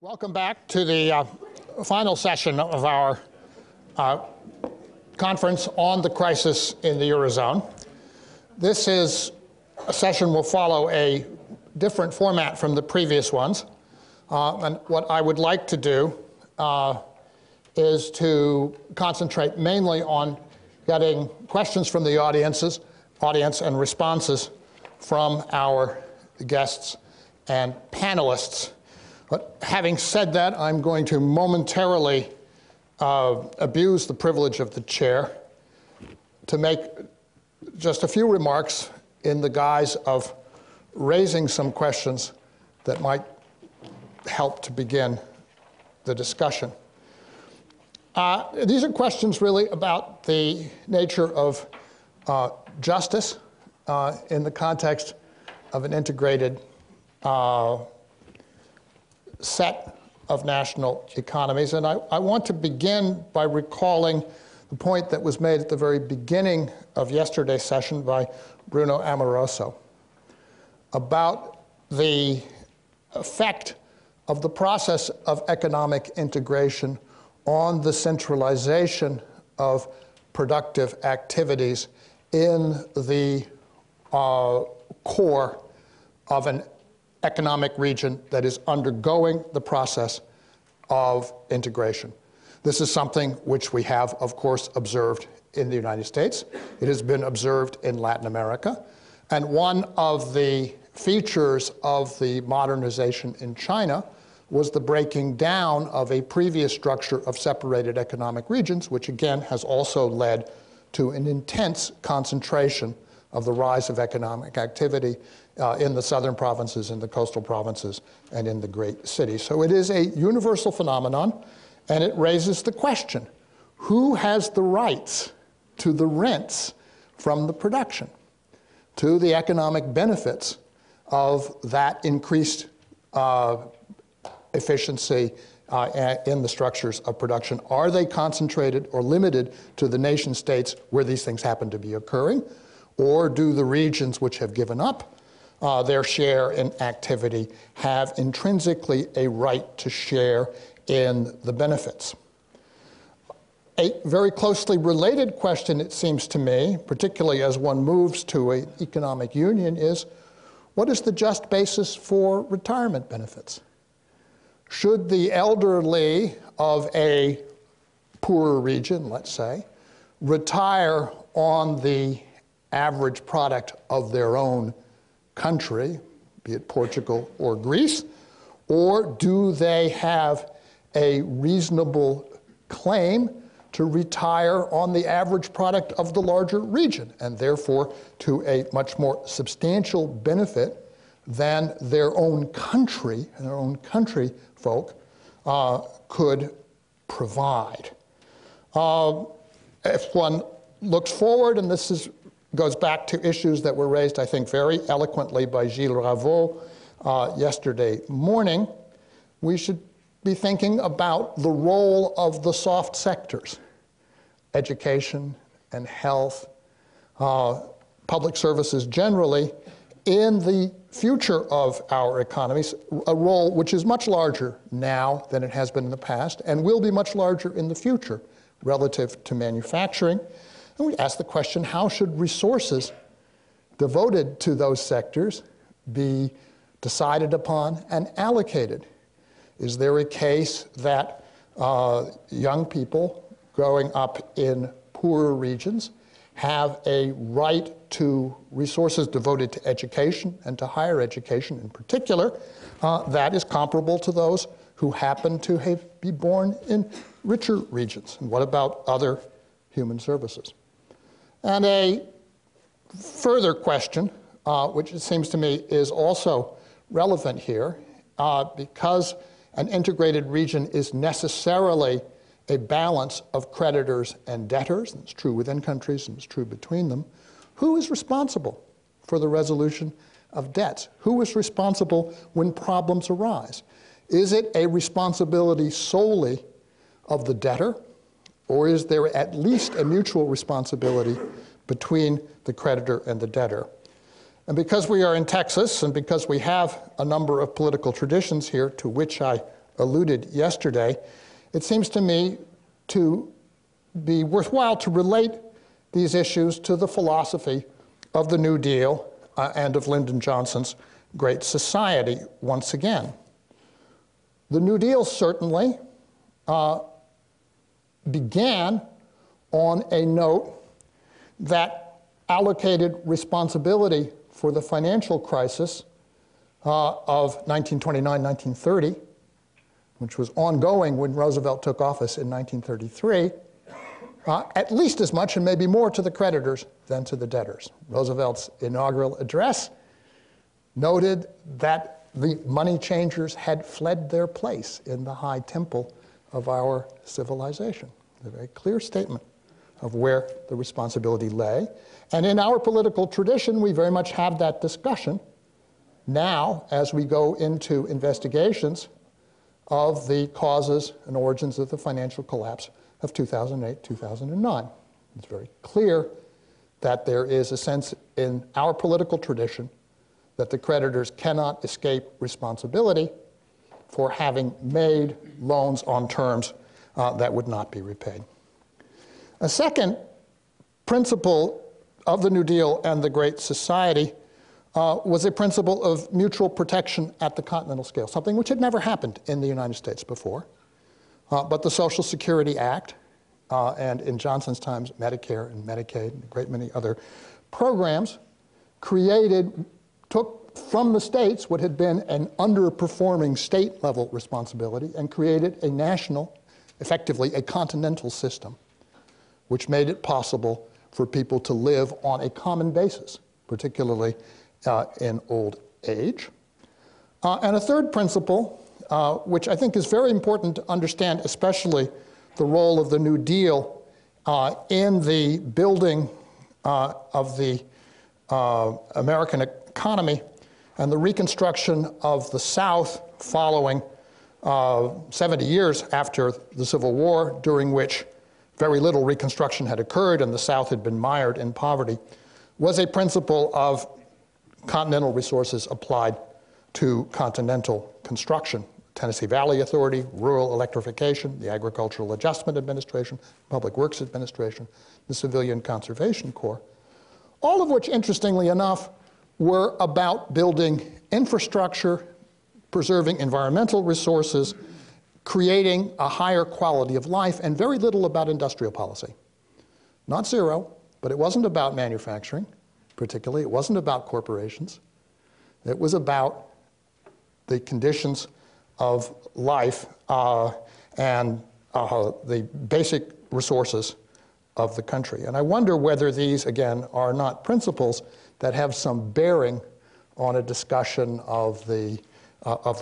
Welcome back to the final session of our conference on the crisis in the Eurozone. This is a session will follow a different format from the previous ones. And what I would like to do is to concentrate mainly on getting questions from the audience and responses from our guests and panelists. But having said that, I'm going to momentarily abuse the privilege of the chair to make just a few remarks in the guise of raising some questions that might help to begin the discussion. These are questions really about the nature of justice in the context of an integrated set of national economies. And I want to begin by recalling the point that was made at the very beginning of yesterday's session by Bruno Amoroso about the effect of the process of economic integration on the centralization of productive activities in the core of an economic region that is undergoing the process of integration. This is something which we have, of course, observed in the United States. It has been observed in Latin America. And one of the features of the modernization in China was the breaking down of a previous structure of separated economic regions, which again has also led to an intense concentration of the rise of economic activity in the southern provinces, in the coastal provinces, and in the great cities. So it is a universal phenomenon, and it raises the question, who has the rights to the rents from the production, to the economic benefits of that increased efficiency in the structures of production? Are they concentrated or limited to the nation states where these things happen to be occurring? Or do the regions which have given up their share in activity have intrinsically a right to share in the benefits? A very closely related question, it seems to me, particularly as one moves to an economic union, is what is the just basis for retirement benefits? Should the elderly of a poorer region, let's say, retire on the average product of their own country, be it Portugal or Greece, or do they have a reasonable claim to retire on the average product of the larger region, and therefore to a much more substantial benefit than their own country and their own country folk could provide? If one looks forward, and this goes back to issues that were raised, I think, very eloquently by Gilles Raveau yesterday morning, we should be thinking about the role of the soft sectors, education and health, public services generally, in the future of our economies, a role which is much larger now than it has been in the past and will be much larger in the future relative to manufacturing. And we ask the question, how should resources devoted to those sectors be decided upon and allocated? Is there a case that young people growing up in poorer regions have a right to resources devoted to education and to higher education in particular that is comparable to those who happen to be born in richer regions? And what about other human services? And a further question, which it seems to me is also relevant here, because an integrated region is necessarily a balance of creditors and debtors, and it's true within countries and it's true between them. Who is responsible for the resolution of debts? Who is responsible when problems arise? Is it a responsibility solely of the debtor, or is there at least a mutual responsibility between the creditor and the debtor? And because we are in Texas, and because we have a number of political traditions here to which I alluded yesterday, it seems to me to be worthwhile to relate these issues to the philosophy of the New Deal and of Lyndon Johnson's Great Society once again. The New Deal certainly began on a note that allocated responsibility for the financial crisis of 1929-1930, which was ongoing when Roosevelt took office in 1933, at least as much and maybe more to the creditors than to the debtors. Roosevelt's inaugural address noted that the money changers had fled their place in the high temple of our civilization. A very clear statement of where the responsibility lay. And in our political tradition, we very much have that discussion now as we go into investigations of the causes and origins of the financial collapse of 2008, 2009. It's very clear that there is a sense in our political tradition that the creditors cannot escape responsibility for having made loans on terms that would not be repaid. A second principle of the New Deal and the Great Society was a principle of mutual protection at the continental scale, something which had never happened in the United States before. But the Social Security Act, and in Johnson's times, Medicare and Medicaid, and a great many other programs, took from the states what had been an underperforming state-level responsibility and created a national, effectively a continental system, which made it possible for people to live on a common basis, particularly in old age. And a third principle, which I think is very important to understand, especially the role of the New Deal in the building of the American economy and the reconstruction of the South following 70 years after the Civil War, during which very little reconstruction had occurred and the South had been mired in poverty, was a principle of continental resources applied to continental construction. Tennessee Valley Authority, rural electrification, the Agricultural Adjustment Administration, Public Works Administration, the Civilian Conservation Corps, all of which, interestingly enough, were about building infrastructure, preserving environmental resources, creating a higher quality of life, and very little about industrial policy. Not zero, but it wasn't about manufacturing, particularly. It wasn't about corporations. It was about the conditions of life and the basic resources of the country. And I wonder whether these, again, are not principles that have some bearing on a discussion of the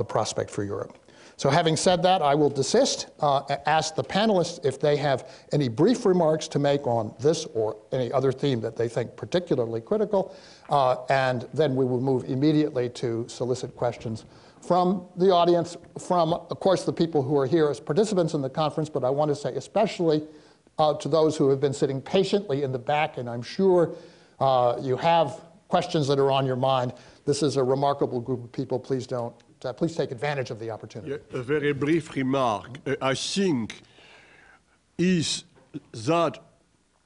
prospect for Europe. So having said that, I will desist, ask the panelists if they have any brief remarks to make on this or any other theme that they think particularly critical, and then we will move immediately to solicit questions from the audience, from, of course, the people who are here as participants in the conference, but I want to say especially to those who have been sitting patiently in the back, and I'm sure you have questions that are on your mind. This is a remarkable group of people. Please take advantage of the opportunity. Yeah, a very brief remark. I think is that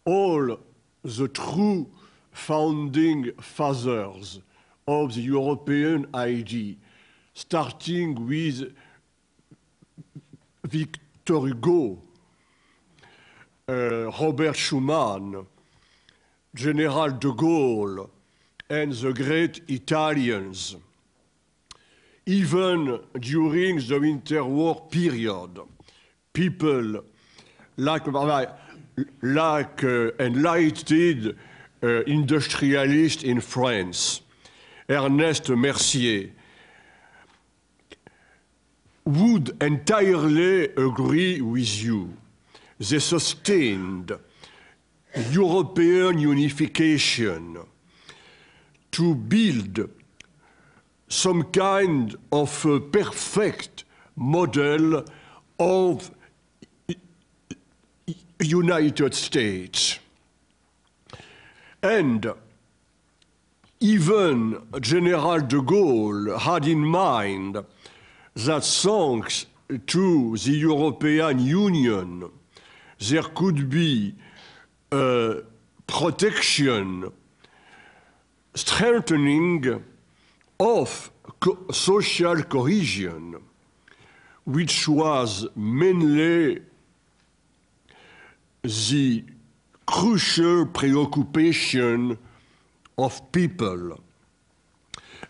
all the true founding fathers of the European idea, starting with Victor Hugo, Robert Schuman, General de Gaulle, and the great Italians, even during the interwar period, people like enlightened industrialists in France, Ernest Mercier, would entirely agree with you. They sustained European unification to build some kind of a perfect model of United States. And even General de Gaulle had in mind that thanks to the European Union, there could be protection, strengthening of social cohesion, which was mainly the crucial preoccupation of people.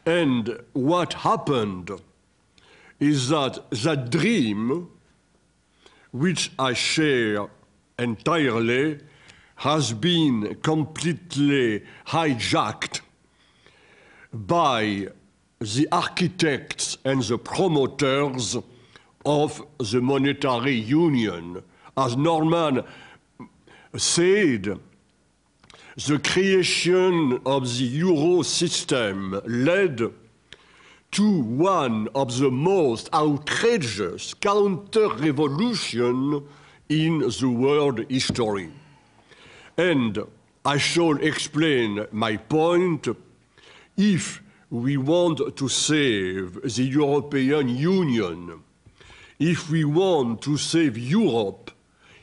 And what happened is that that dream, which I share entirely, has been completely hijacked by the architects and the promoters of the monetary union. As Norman said, the creation of the euro system led to one of the most outrageous counter-revolutions in the world history. And I shall explain my point. If we want to save the European Union, if we want to save Europe,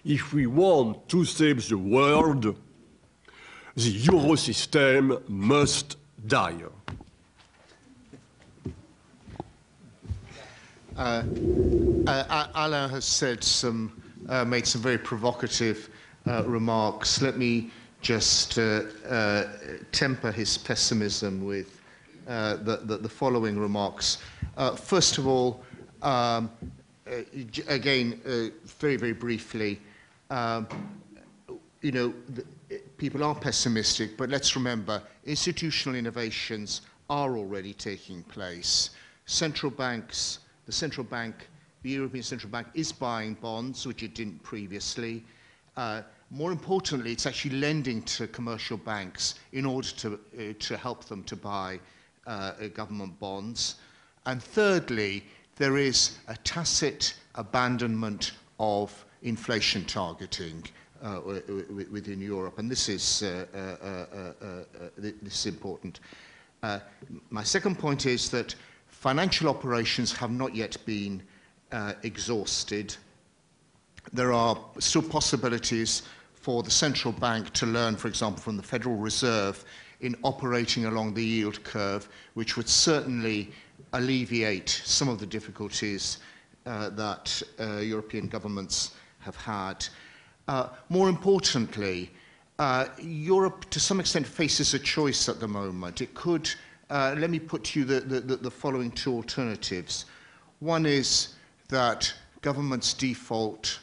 if we want to save the world, the euro system must die. Alain has said made some very provocative remarks. Let me just temper his pessimism with the following remarks. First of all, again, very, very briefly, you know, people are pessimistic, but let's remember, institutional innovations are already taking place. Central banks, the European Central Bank is buying bonds, which it didn't previously. More importantly, it's actually lending to commercial banks in order to help them to buy government bonds. And thirdly, there is a tacit abandonment of inflation targeting within Europe, and this is important. My second point is that financial operations have not yet been exhausted. There are still possibilities for the central bank to learn, for example, from the Federal Reserve in operating along the yield curve, which would certainly alleviate some of the difficulties that European governments have had. More importantly, Europe to some extent faces a choice at the moment. It could, let me put to you the following two alternatives. One is that governments default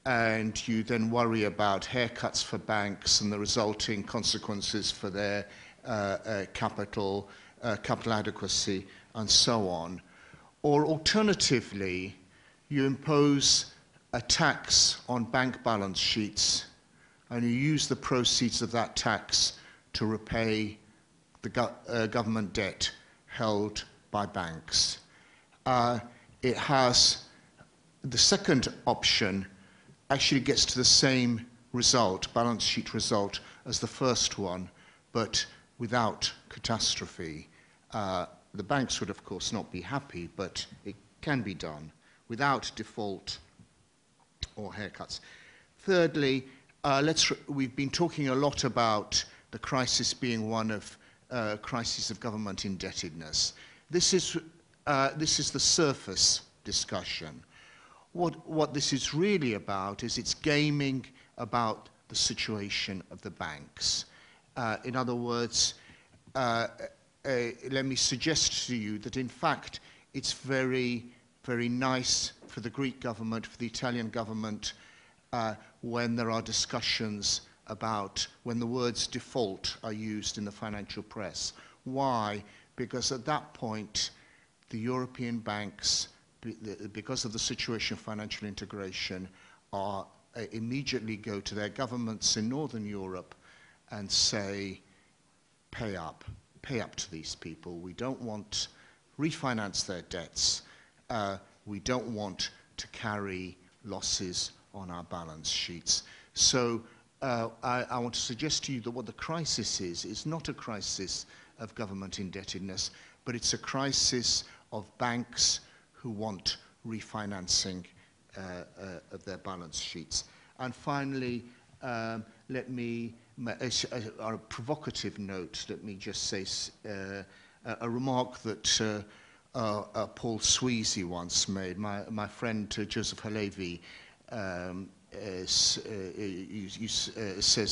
and you then worry about haircuts for banks and the resulting consequences for their capital adequacy, and so on. Or alternatively, you impose a tax on bank balance sheets and you use the proceeds of that tax to repay the government debt held by banks. It has, the second option actually gets to the same result, balance sheet result, as the first one, but without catastrophe. The banks would, of course, not be happy, but it can be done without default or haircuts. Thirdly, we've been talking a lot about the crisis being one of crisis of government indebtedness. This is the surface discussion. What this is really about is it's gaming about the situation of the banks. In other words, let me suggest to you that in fact it's very, very nice for the Greek government, for the Italian government, when there are discussions about when the words default are used in the financial press. Why? Because at that point, the European banks, because of the situation of financial integration, immediately go to their governments in Northern Europe and say, pay up to these people. We don't want refinance their debts. We don't want to carry losses on our balance sheets. So I want to suggest to you that what the crisis is not a crisis of government indebtedness, but it's a crisis of banks who want refinancing of their balance sheets. And finally, let me, on a provocative note, let me just say a remark that Paul Sweezy once made. My friend Joseph Halevi says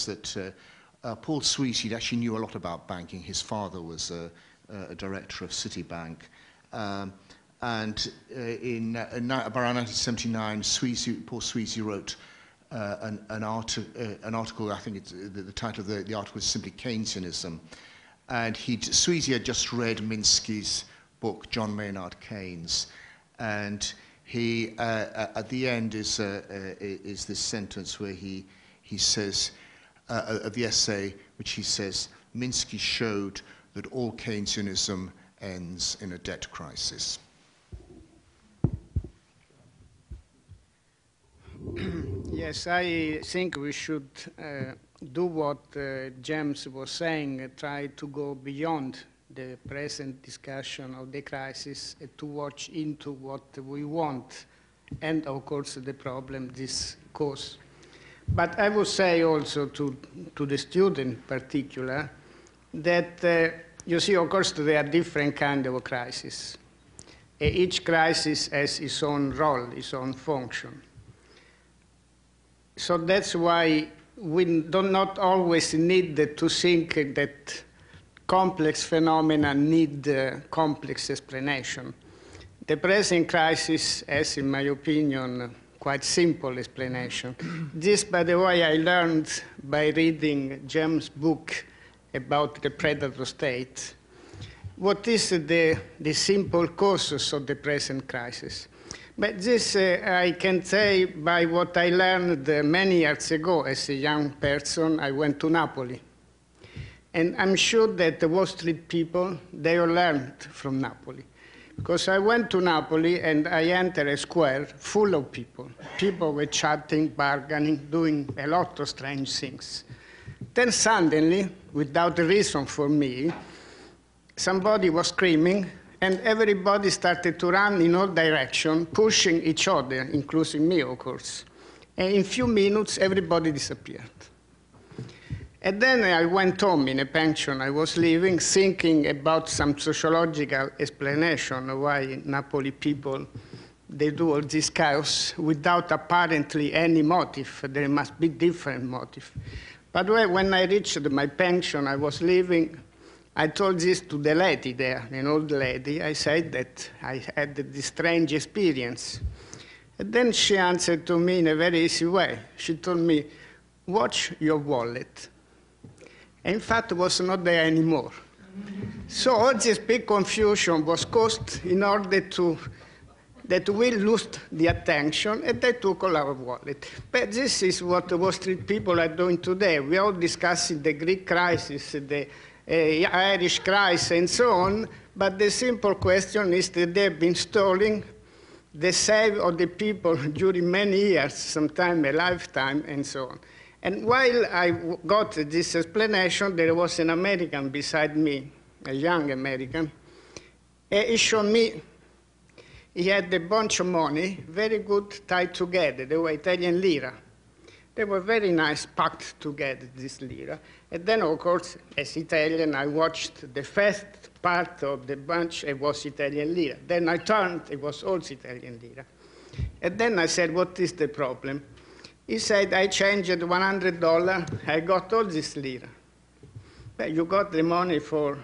that Paul Sweezy actually knew a lot about banking. His father was a director of Citibank. And in around 1979, Paul Sweezy wrote an article. I think the title of the article is simply Keynesianism. And Sweezy had just read Minsky's book, John Maynard Keynes. And he, at the end is this sentence where he says, of the essay, which he says, Minsky showed that all Keynesianism ends in a debt crisis. Yes, I think we should do what James was saying, try to go beyond the present discussion of the crisis to watch into what we want and, of course, the problem this causes. But I would say also to the student in particular that, you see, of course, there are different kinds of crises. Each crisis has its own role, its own function. So that's why we do not always need to think that complex phenomena need complex explanation. The present crisis has, in my opinion, quite simple explanation. This, by the way, I learned by reading James' book about the predator state. What is the simple causes of the present crisis? But this I can say by what I learned many years ago as a young person. I went to Napoli. And I'm sure that the Wall Street people, they all learned from Napoli. Because I went to Napoli and I entered a square full of people. People were chatting, bargaining, doing a lot of strange things. Then suddenly, without a reason for me, somebody was screaming, and everybody started to run in all directions, pushing each other, including me, of course. And in a few minutes, everybody disappeared. And then I went home in a pension I was living, thinking about some sociological explanation of why Napoli people, they do all this chaos without apparently any motive. There must be different motive. But when I reached my pension I was living, I told this to the lady there, an old lady. I said that I had this strange experience. And then she answered to me in a very easy way. She told me, watch your wallet. And in fact, it was not there anymore. So all this big confusion was caused in order that we lost the attention, and they took all our wallet. But this is what the Wall Street people are doing today. We are all discussing the Greek crisis, the Irish crisis, and so on, but the simple question is that they've been stealing the save of the people during many years, sometimes a lifetime, and so on. And while I got this explanation, there was an American beside me, a young American. He showed me, he had a bunch of money, very good tied together. They were Italian lira. They were very nice packed together, this lira. And then, of course, as Italian, I watched the first part of the bunch, it was Italian lira. Then I turned, it was also Italian lira. And then I said, what is the problem? He said, I changed $100, I got all this lira. But you got the money for...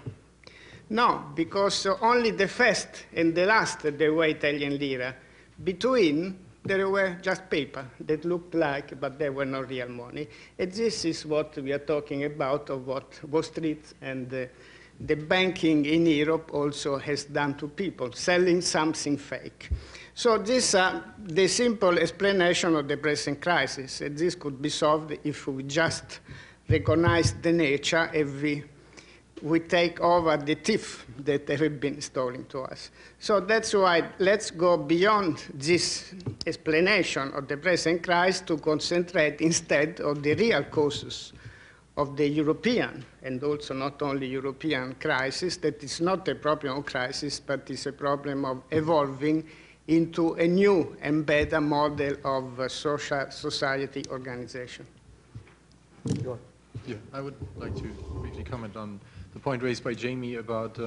No, because only the first and the last, they were Italian lira. Between, there were just paper that looked like, but they were not real money. And this is what we are talking about, of what Wall Street and the banking in Europe also has done to people, selling something fake. So this is the simple explanation of the present crisis. And this could be solved if we just recognize the nature and we take over the thief that have been stolen to us. So that's why let's go beyond this explanation of the present crisis to concentrate instead on the real causes of the European, and also not only European crisis, that is not a problem of crisis, but is a problem of evolving into a new and better model of social society organization. Yeah, I would like to briefly comment on the point raised by Jamie about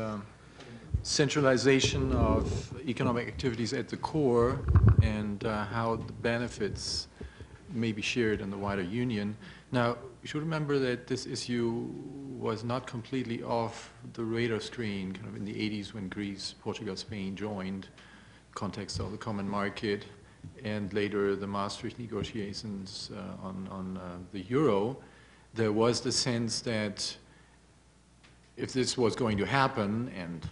centralization of economic activities at the core and how the benefits may be shared in the wider union. Now, you should remember that this issue was not completely off the radar screen kind of in the 80s when Greece, Portugal, Spain joined, context of the common market, and later the Maastricht negotiations on the euro. There was the sense that if this was going to happen, and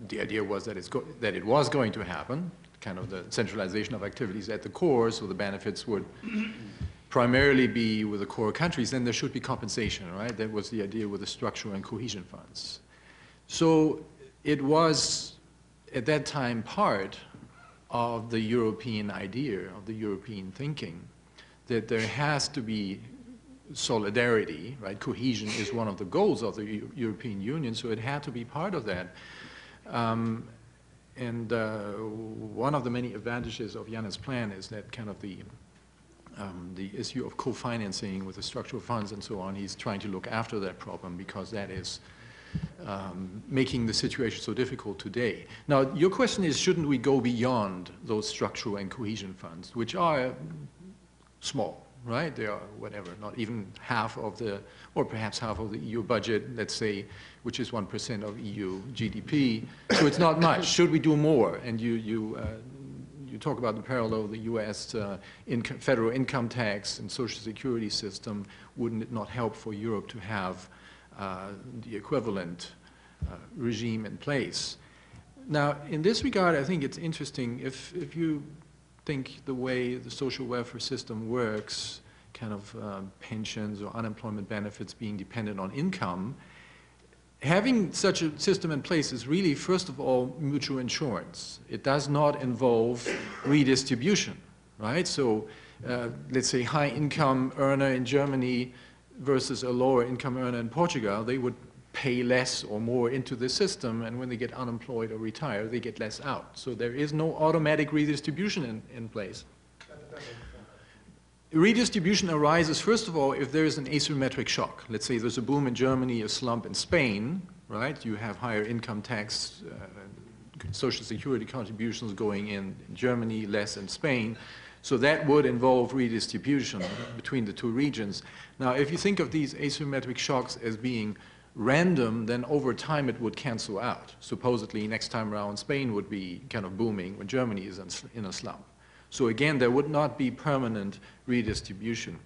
the idea was that it was going to happen, kind of the centralization of activities at the core, so the benefits would primarily be with the core countries, then there should be compensation, right? That was the idea with the structural and cohesion funds. So it was, at that time, part of the European idea, of the European thinking, that there has to be solidarity, right? Cohesion is one of the goals of the European Union, so it had to be part of that. One of the many advantages of Yanis' plan is that kind of the issue of co-financing with the structural funds and so on. He's trying to look after that problem because that is making the situation so difficult today. Now, your question is, shouldn't we go beyond those structural and cohesion funds, which are small, right? They are whatever, not even half of the, or perhaps half of the EU budget, let's say, which is 1% of EU GDP. So it's not much. Should we do more? And you talk about the parallel of the US federal income tax and social security system. Wouldn't it not help for Europe to have the equivalent regime in place? Now, in this regard, I think it's interesting if you think the way the social welfare system works, kind of pensions or unemployment benefits being dependent on income, having such a system in place is really, first of all, mutual insurance. It does not involve redistribution, right? So let's say high income earner in Germany versus a lower income earner in Portugal, they would pay less or more into the system, and when they get unemployed or retire, they get less out. So there is no automatic redistribution in place. Redistribution arises, first of all, if there is an asymmetric shock. Let's say there's a boom in Germany, a slump in Spain, right? You have higher income tax, social security contributions going in Germany, less in Spain. So that would involve redistribution between the two regions. Now, if you think of these asymmetric shocks as being random, then over time it would cancel out. Supposedly, next time around, Spain would be kind of booming when Germany is in a slump. So again, there would not be permanent redistribution.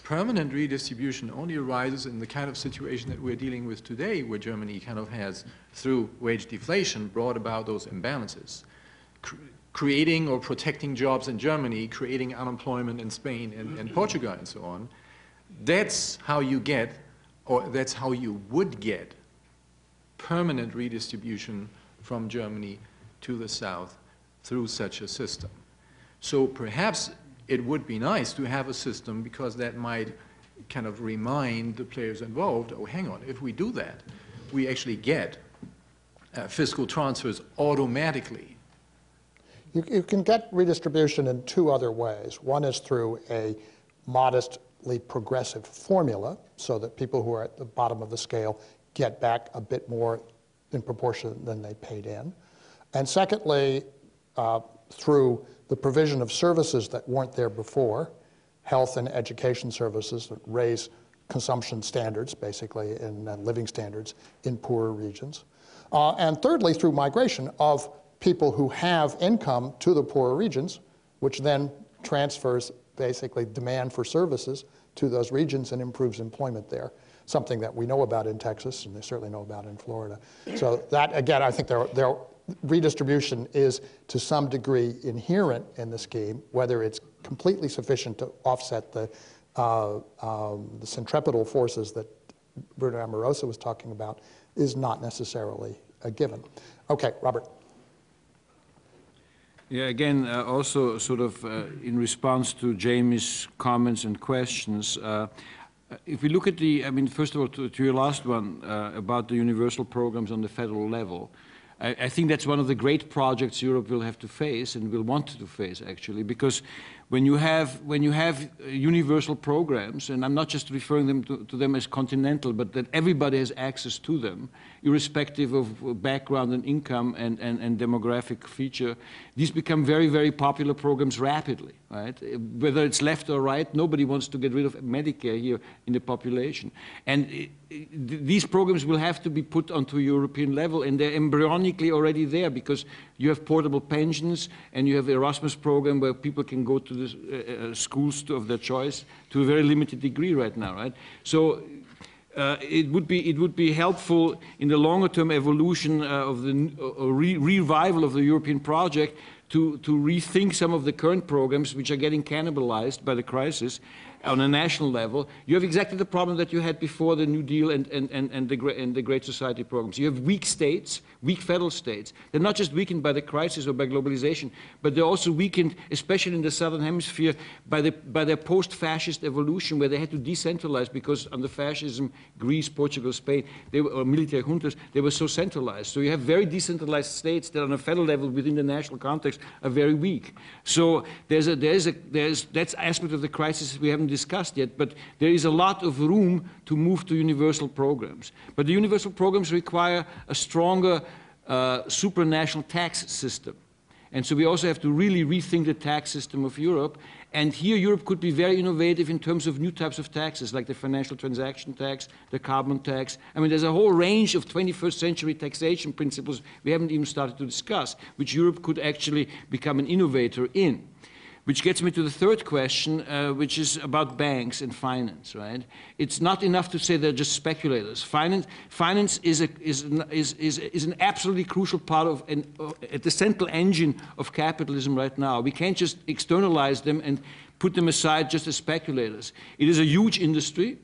Permanent redistribution only arises in the kind of situation that we're dealing with today, where Germany kind of has, through wage deflation, brought about those imbalances. Creating or protecting jobs in Germany, creating unemployment in Spain and Portugal and so on. That's how you get, or that's how you would get, permanent redistribution from Germany to the south through such a system. So perhaps it would be nice to have a system, because that might kind of remind the players involved, oh, hang on, if we do that, we actually get fiscal transfers automatically. You can get redistribution in two other ways. One is through a modestly progressive formula, so that people who are at the bottom of the scale get back a bit more in proportion than they paid in. And secondly, through the provision of services that weren't there before, health and education services that raise consumption standards, basically, and living standards in poorer regions. And thirdly, through migration of people who have income to the poorer regions, which then transfers basically demand for services to those regions and improves employment there, something that we know about in Texas and they certainly know about in Florida. So that, again, I think redistribution is to some degree inherent in the scheme. Whether it's completely sufficient to offset the centripetal forces that Bruno Amoroso was talking about is not necessarily a given. Okay, Robert. Yeah, again, also sort of in response to Jamie's comments and questions, if we look at the, I mean, first of all, to your last one about the universal programs on the federal level, I think that's one of the great projects Europe will have to face and will want to face, actually, because when you have universal programs, and I'm not just referring them to them as continental, but that everybody has access to them, irrespective of background and income and demographic feature, these become very, very popular programs rapidly, right? Whether it's left or right, nobody wants to get rid of Medicare here in the population. And these programs will have to be put onto a European level, and they're embryonically already there, because you have portable pensions, and you have the Erasmus program where people can go to the schools of their choice to a very limited degree right now, right? So it would be helpful in the longer term evolution of the revival of the European project to rethink some of the current programs which are getting cannibalized by the crisis on a national level. You have exactly the problem that you had before the New Deal and the Great Society programs. You have weak states, weak federal states. They're not just weakened by the crisis or by globalization, but they're also weakened, especially in the Southern Hemisphere, by their post-fascist evolution, where they had to decentralize because under fascism, Greece, Portugal, Spain, or military juntas, they were so centralized. So you have very decentralized states that on a federal level within the national context are very weak. So there's that aspect of the crisis we haven't discussed yet, but there is a lot of room to move to universal programs. But the universal programs require a stronger supranational tax system. And so we also have to really rethink the tax system of Europe. And here Europe could be very innovative in terms of new types of taxes, like the financial transaction tax, the carbon tax. I mean, there's a whole range of 21st century taxation principles we haven't even started to discuss, which Europe could actually become an innovator in. Which gets me to the third question, which is about banks and finance, right? It's not enough to say they're just speculators. Finance is an absolutely crucial part of, at the central engine of capitalism right now. We can't just externalize them and put them aside just as speculators. It is a huge industry,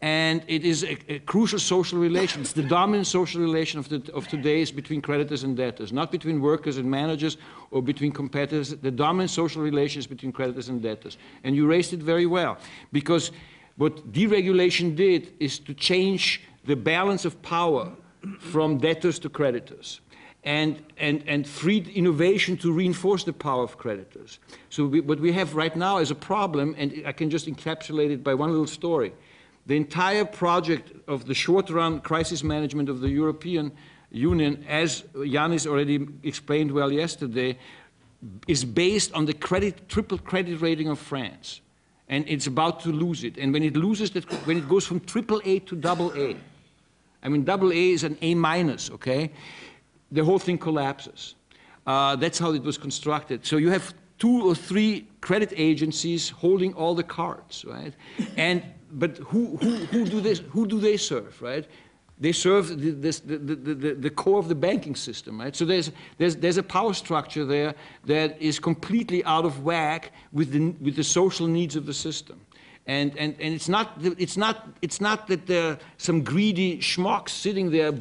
and it is a crucial social relation. It's the dominant social relation of today is between creditors and debtors, not between workers and managers or between competitors. The dominant social relation is between creditors and debtors. And you raised it very well, because what deregulation did is to change the balance of power from debtors to creditors, and freed innovation to reinforce the power of creditors. So what we have right now is a problem, and I can just encapsulate it by one little story. The entire project of the short-run crisis management of the European Union, as Yanis already explained well yesterday, is based on the triple credit rating of France. And it's about to lose it. And when it loses that, when it goes from AAA to AA, I mean, AA is an A-, okay? The whole thing collapses. That's how it was constructed. So you have 2 or 3 credit agencies holding all the cards, right? But who do they serve, right? They serve the core of the banking system, right? So there's a power structure there that is completely out of whack with the social needs of the system, and it's not that there are some greedy schmucks sitting there,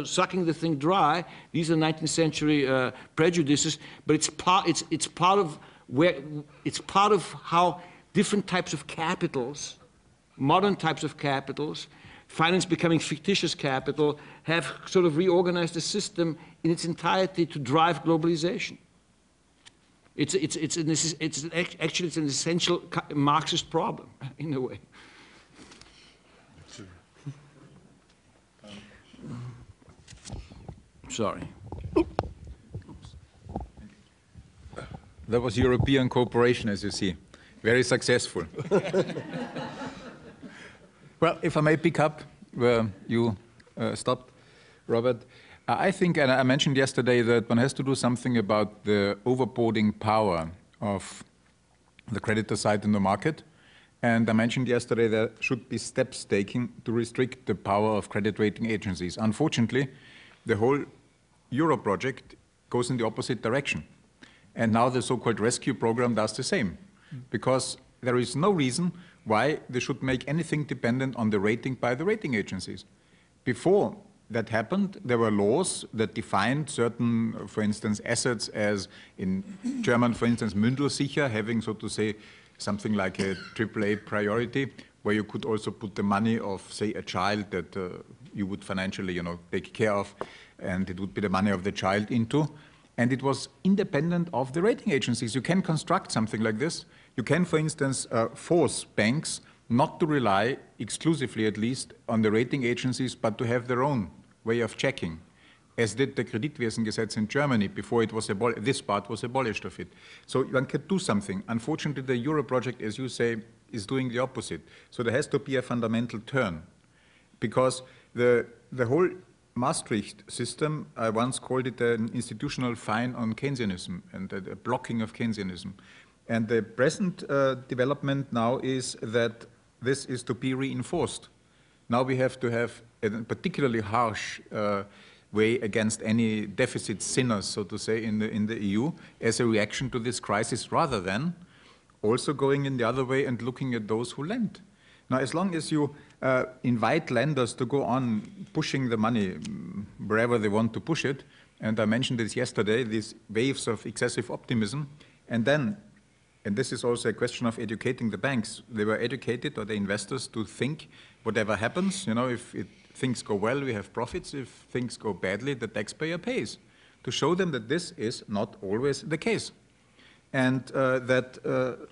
sucking the thing dry. These are 19th century prejudices, but it's part of how different types of capitals, modern types of capitals, finance becoming fictitious capital, have sort of reorganized the system in its entirety to drive globalization. Actually, it's an essential Marxist problem, in a way. Sorry. That was European cooperation, as you see. Very successful. Well, if I may pick up where you stopped, Robert, I think, and I mentioned yesterday, that one has to do something about the overboarding power of the creditor side in the market. And I mentioned yesterday there should be steps taken to restrict the power of credit rating agencies. Unfortunately, the whole Euro project goes in the opposite direction. And now the so-called rescue program does the same, because there is no reason why they should make anything dependent on the rating by the rating agencies. Before that happened, there were laws that defined certain, for instance, assets as, in German, for instance, Mündelsicher, having, so to say, something like a AAA priority, where you could also put the money of, say, a child that you would financially, take care of, and it would be the money of the child into. And it was independent of the rating agencies. You can construct something like this. You can, for instance, force banks not to rely exclusively, at least, on the rating agencies, but to have their own way of checking, as did the Kreditwesengesetz in Germany before it was this part was abolished of it. So one could do something. Unfortunately, the Euro project, as you say, is doing the opposite. So there has to be a fundamental turn, because the whole Maastricht system, I once called it an institutional fine on Keynesianism and a blocking of Keynesianism. And the present development now is that this is to be reinforced. Now we have to have a particularly harsh way against any deficit sinners, so to say, in the EU as a reaction to this crisis, rather than also going in the other way and looking at those who lend. Now, as long as you invite lenders to go on pushing the money wherever they want to push it, and I mentioned this yesterday, these waves of excessive optimism, and then, and this is also a question of educating the banks, they were educated, or the investors, to think whatever happens, if things go well, we have profits, if things go badly, the taxpayer pays, to show them that this is not always the case. And that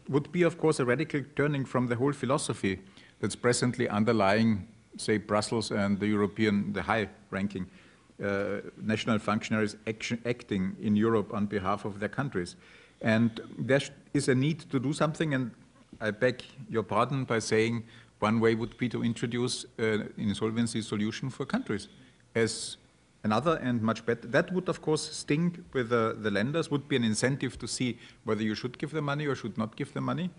would be, of course, a radical turning from the whole philosophy that's presently underlying, say, Brussels and the high-ranking national functionaries acting in Europe on behalf of their countries. And there is a need to do something, and I beg your pardon by saying one way would be to introduce an insolvency solution for countries as another and much better. That would, of course, sting with the lenders, would be an incentive to see whether you should give the money or should not give the money.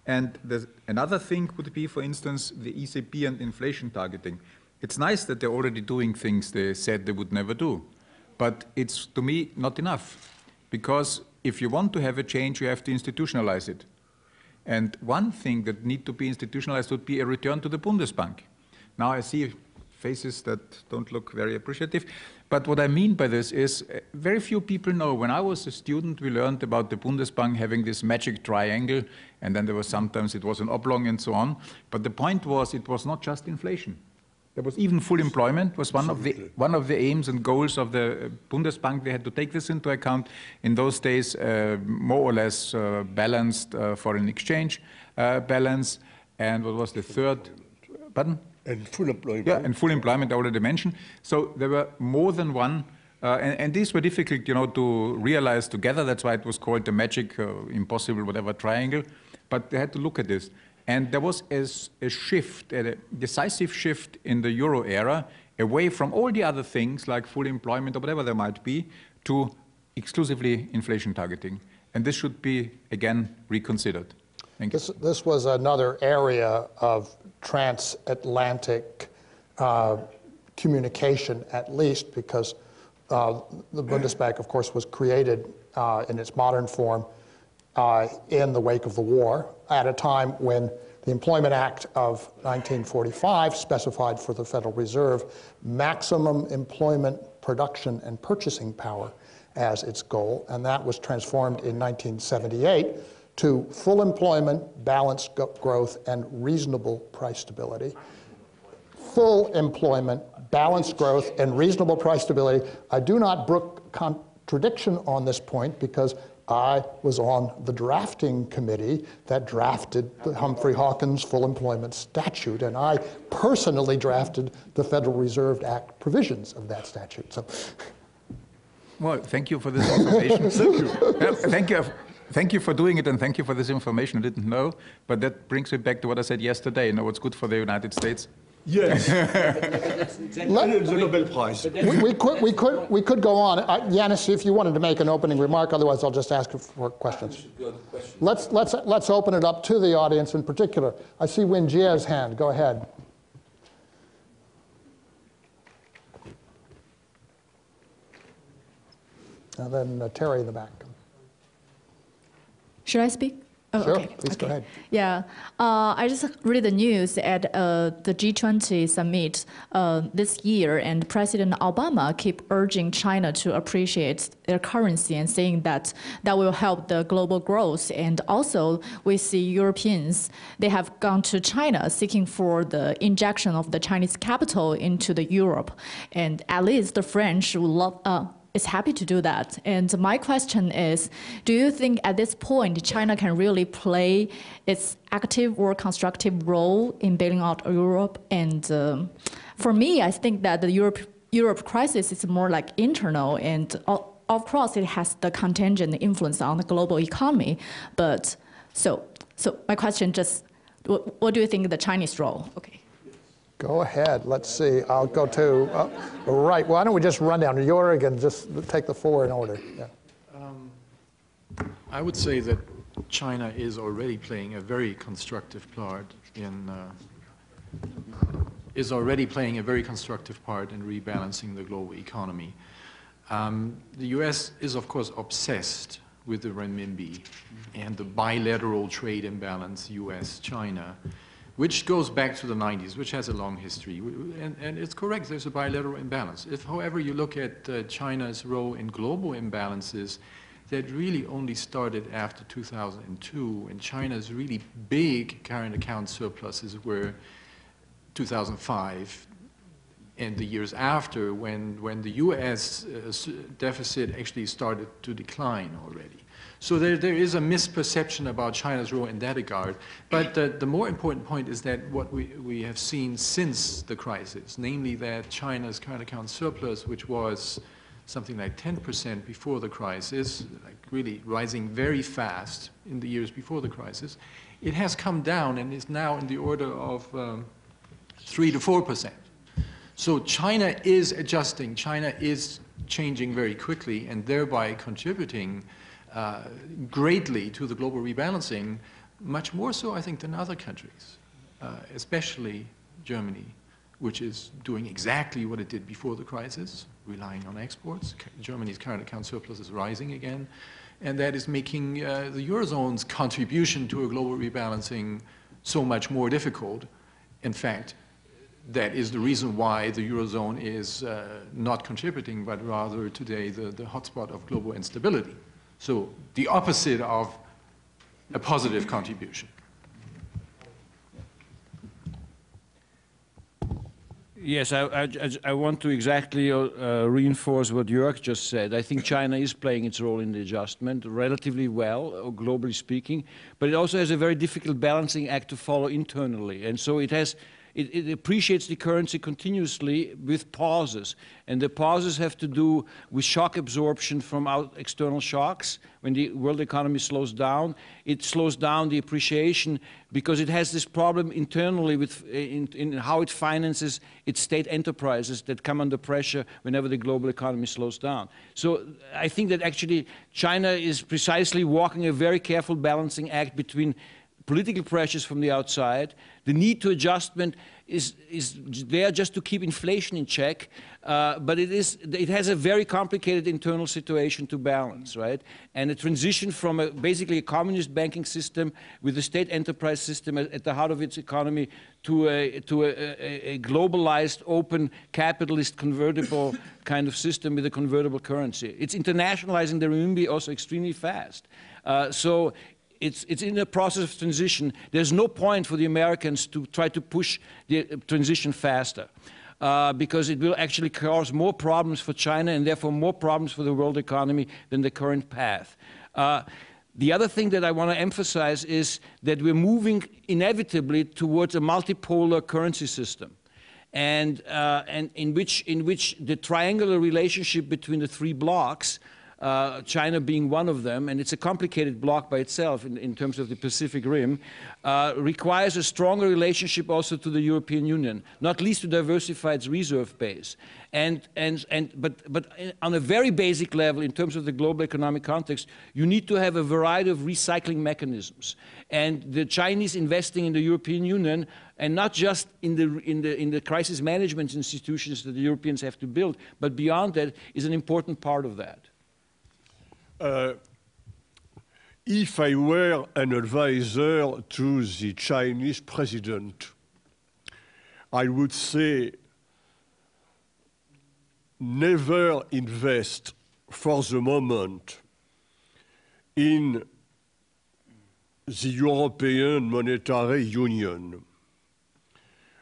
And another thing would be, for instance, the ECB and inflation targeting. It's nice that they're already doing things they said they would never do, but it's, to me, not enough. Because if you want to have a change, you have to institutionalize it. And one thing that need to be institutionalized would be a return to the Bundesbank. Now I see faces that don't look very appreciative. But what I mean by this is very few people know. When I was a student, we learned about the Bundesbank having this magic triangle, and then there was sometimes it was an oblong and so on. But the point was, it was not just inflation. There was even full employment was one of the aims and goals of the Bundesbank. They had to take this into account. In those days, more or less balanced foreign exchange balance. And what was the third? Pardon? And full employment. Yeah, and full employment, I already mentioned. So there were more than one, and these were difficult, to realize together. That's why it was called the magic, impossible, whatever triangle. But they had to look at this. And there was a shift, a decisive shift in the euro era, away from all the other things like full employment or whatever there might be, to exclusively inflation targeting. And this should be, again, reconsidered. Thank you. This was another area of transatlantic communication, at least, because the Bundesbank, of course, was created in its modern form in the wake of the war, at a time when the Employment Act of 1945 specified for the Federal Reserve maximum employment, production, and purchasing power as its goal, and that was transformed in 1978 to full employment, balanced growth, and reasonable price stability. Full employment, balanced growth, and reasonable price stability. I do not brook contradiction on this point because I was on the drafting committee that drafted the Humphrey Hawkins Full Employment Statute, and I personally drafted the Federal Reserve Act provisions of that statute. So, well, thank you for this information. Thank you. Thank you for doing it, and thank you for this information. I didn't know, but that brings me back to what I said yesterday. You know what's good for the United States? Yes. The Nobel Prize. We could go on. Yanis, if you wanted to make an opening remark, otherwise I'll just ask for questions. Let's open it up to the audience in particular. I see Winjia's hand. Go ahead. And then Terry in the back. Should I speak? Oh, Sure, okay. please go ahead. Yeah, I just read the news at the G20 summit this year, and President Obama keep urging China to appreciate their currency and saying that that will help the global growth. And also, we see Europeans, they have gone to China seeking for the injection of the Chinese capital into the Europe, and at least the French will love. Is happy to do that. And my question is, do you think at this point China can really play its active or constructive role in bailing out Europe? And for me, I think that the Europe crisis is more like internal, and of course it has the contingent influence on the global economy. But so my question just, what do you think the Chinese role? Okay. Go ahead. Let's see. I'll go to, right. Why don't we just run down? Jörg, and just take the four in order. Yeah. I would say that China is already playing a very constructive part in rebalancing the global economy. The U.S. is, of course, obsessed with the renminbi and the bilateral trade imbalance U.S.-China, which goes back to the 90s, which has a long history. And it's correct, there's a bilateral imbalance. If, however, you look at China's role in global imbalances, that really only started after 2002, and China's really big current account surpluses were 2005 and the years after, when the US deficit actually started to decline already. So there is a misperception about China's role in that regard. But the more important point is that what we have seen since the crisis, namely that China's current account surplus, which was something like 10% before the crisis, like really rising very fast in the years before the crisis, it has come down and is now in the order of 3 to 4%. So China is adjusting, China is changing very quickly and thereby contributing greatly to the global rebalancing, much more so, I think, than other countries, especially Germany, which is doing exactly what it did before the crisis, relying on exports. Germany's current account surplus is rising again, and that is making the Eurozone's contribution to a global rebalancing so much more difficult. In fact, that is the reason why the Eurozone is not contributing, but rather today the hotspot of global instability. So the opposite of a positive contribution. Yes, I want to exactly reinforce what Jörg just said. I think China is playing its role in the adjustment relatively well, globally speaking, but it also has a very difficult balancing act to follow internally. And so it appreciates the currency continuously with pauses. And the pauses have to do with shock absorption from external shocks. When the world economy slows down, it slows down the appreciation because it has this problem internally with in how it finances its state enterprises that come under pressure whenever the global economy slows down. So I think that actually China is precisely walking a very careful balancing act between political pressures from the outside. The need to adjustment is there just to keep inflation in check, but it has a very complicated internal situation to balance, right? And a transition from basically a communist banking system with a state enterprise system at the heart of its economy to a globalized, open, capitalist, convertible kind of system with a convertible currency. It's internationalizing the renminbi also extremely fast. So it's in a process of transition. There's no point for the Americans to try to push the transition faster because it will actually cause more problems for China and therefore more problems for the world economy than the current path. The other thing that I want to emphasize is that we're moving inevitably towards a multipolar currency system, and in which the triangular relationship between the three blocks, China being one of them, and it's a complicated bloc by itself in terms of the Pacific Rim, requires a stronger relationship also to the European Union, not least to diversify its reserve base. But on a very basic level, in terms of the global economic context, you need to have a variety of recycling mechanisms. And the Chinese investing in the European Union, and not just in the crisis management institutions that the Europeans have to build, but beyond that, is an important part of that. if I were an advisor to the Chinese president, I would say never invest for the moment in the European Monetary Union.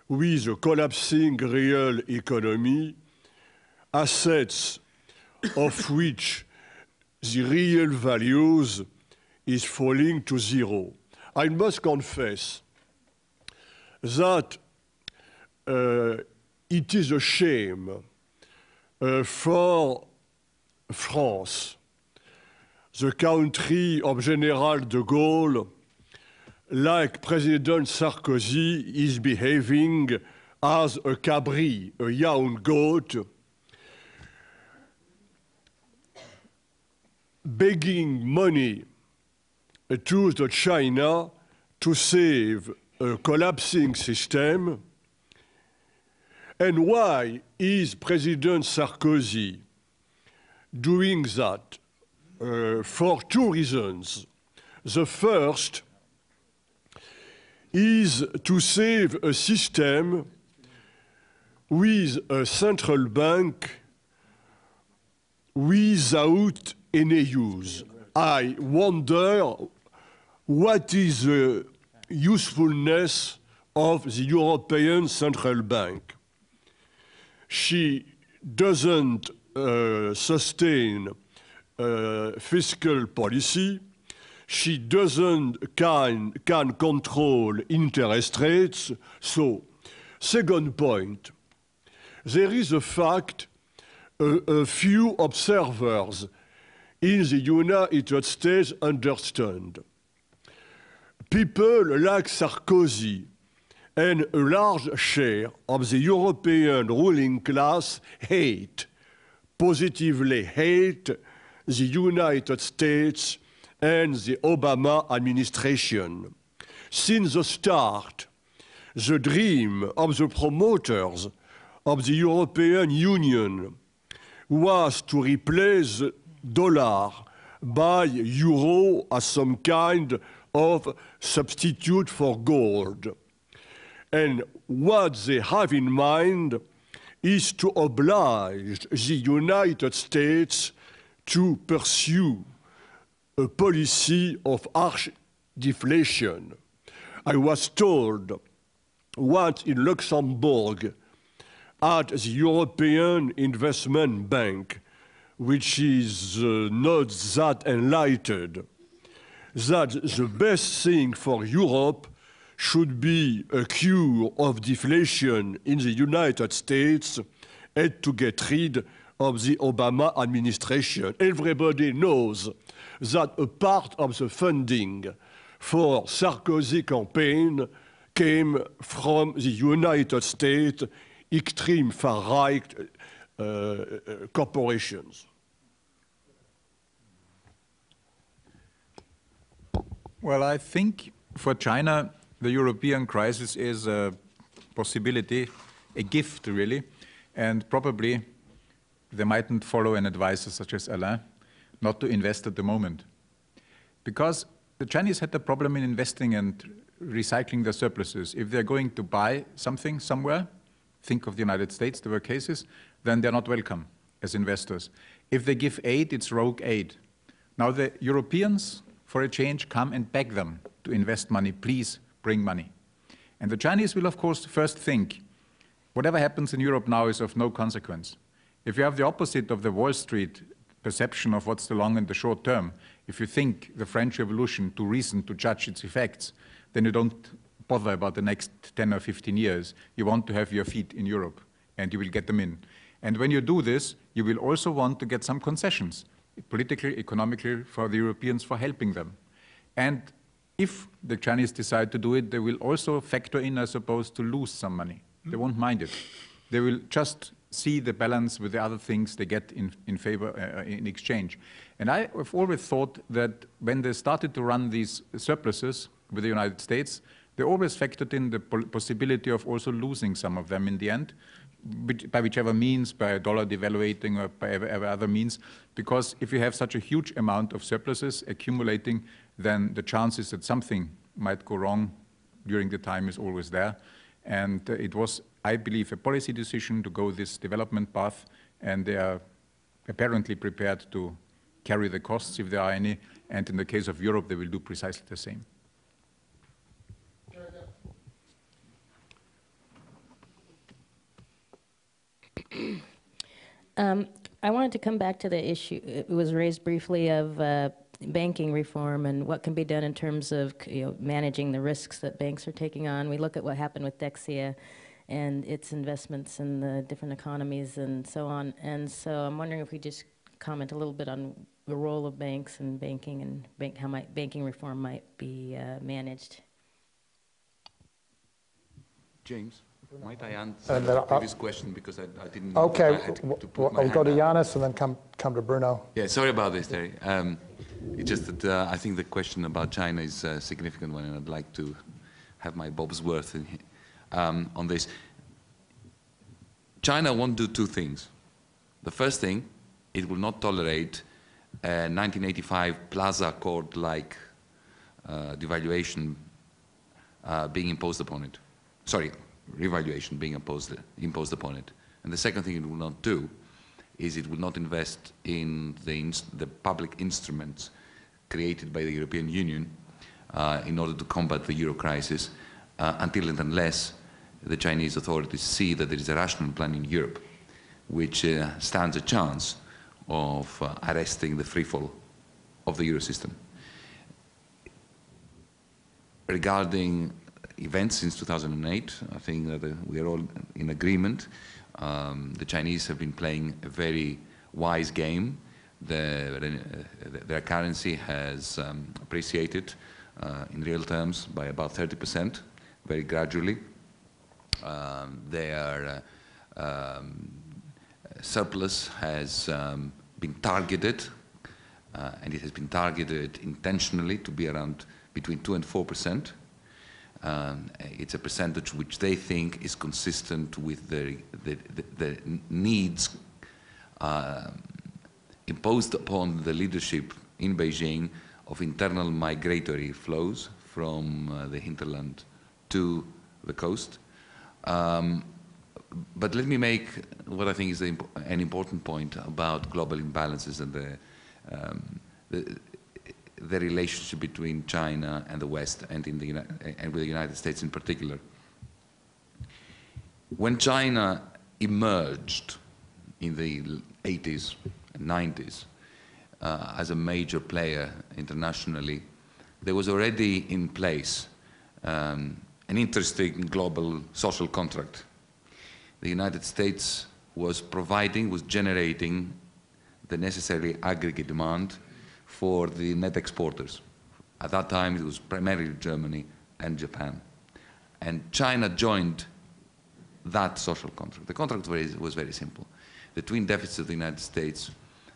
With a collapsing real economy, assets of which the real values is falling to zero. I must confess that it is a shame for France, the country of General de Gaulle, like President Sarkozy is behaving as a cabri, a young goat, begging money to the China to save a collapsing system. And why is President Sarkozy doing that? For two reasons. The first is to save a system with a central bank without any use. I wonder what is the usefulness of the European Central Bank. She doesn't sustain fiscal policy. She doesn't can control interest rates. So, second point, there is a fact a few observers in the United States understand. People like Sarkozy and a large share of the European ruling class positively hate the United States and the Obama administration. Since the start, the dream of the promoters of the European Union was to replace the dollar by euro as some kind of substitute for gold. And what they have in mind is to oblige the United States to pursue a policy of harsh deflation. I was told once in Luxembourg at the European Investment Bank, which is not that enlightened, that the best thing for Europe should be a cure of deflation in the United States and to get rid of the Obama administration. Everybody knows that a part of the funding for Sarkozy campaign came from the United States extreme far-right corporations. Well, I think for China, the European crisis is a possibility, a gift really, and probably they mightn't follow an advisor such as Alain not to invest at the moment. Because the Chinese had the problem in investing and recycling their surpluses. If they're going to buy something somewhere, think of the United States, there were cases, then they're not welcome as investors. If they give aid, it's rogue aid. Now the Europeans, for a change, come and beg them to invest money, please bring money. And the Chinese will, of course, first think, whatever happens in Europe now is of no consequence. If you have the opposite of the Wall Street perception of what's the long and the short term, if you think the French Revolution too recent to judge its effects, then you don't bother about the next 10 or 15 years. You want to have your feet in Europe, and you will get them in. And when you do this, you will also want to get some concessions, politically, economically, for the Europeans for helping them. And if the Chinese decide to do it, they will also factor in, I suppose, to lose some money. They won't mind it. They will just see the balance with the other things they get in favor, in exchange. And I have always thought that when they started to run these surpluses with the United States, they always factored in the possibility of also losing some of them in the end, by whichever means, by dollar devaluating or by every other means, because if you have such a huge amount of surpluses accumulating, then the chances that something might go wrong during the time is always there. And it was, I believe, a policy decision to go this development path, and they are apparently prepared to carry the costs if there are any, and in the case of Europe, they will do precisely the same. I wanted to come back to the issue, it was raised briefly, of banking reform and what can be done in terms of managing the risks that banks are taking on. We look at what happened with Dexia and its investments in the different economies and so on. And so I'm wondering if we just comment a little bit on the role of banks and banking and how banking reform might be managed. James, might I answer the previous question because I didn't. Okay, I had to put my we'll go to hand up. Yanis and then come to Bruno. Yeah, sorry about this, Terry. It's just that I think the question about China is a significant one, and I'd like to have my Bob's worth on this. China won't do two things. The first thing, it will not tolerate a 1985 Plaza Accord-like devaluation being imposed upon it. Sorry, revaluation being imposed upon it. And the second thing it will not do is it will not invest in the public instruments created by the European Union in order to combat the euro crisis until and unless the Chinese authorities see that there is a rational plan in Europe which stands a chance of arresting the freefall of the euro system. Regarding events since 2008, I think that we are all in agreement. The Chinese have been playing a very wise game. Their currency has appreciated in real terms by about 30%, very gradually. Their surplus has been targeted, and it has been targeted intentionally to be around between 2 and 4%. It's a percentage which they think is consistent with the needs imposed upon the leadership in Beijing of internal migratory flows from the hinterland to the coast. But let me make what I think is an important point about global imbalances and the relationship between China and the West and with the United States in particular. When China emerged in the 80s and 90s as a major player internationally, there was already in place an interesting global social contract. The United States was generating the necessary aggregate demand for the net exporters. At that time, it was primarily Germany and Japan. And China joined that social contract. The contract was very simple. The twin deficits of the United States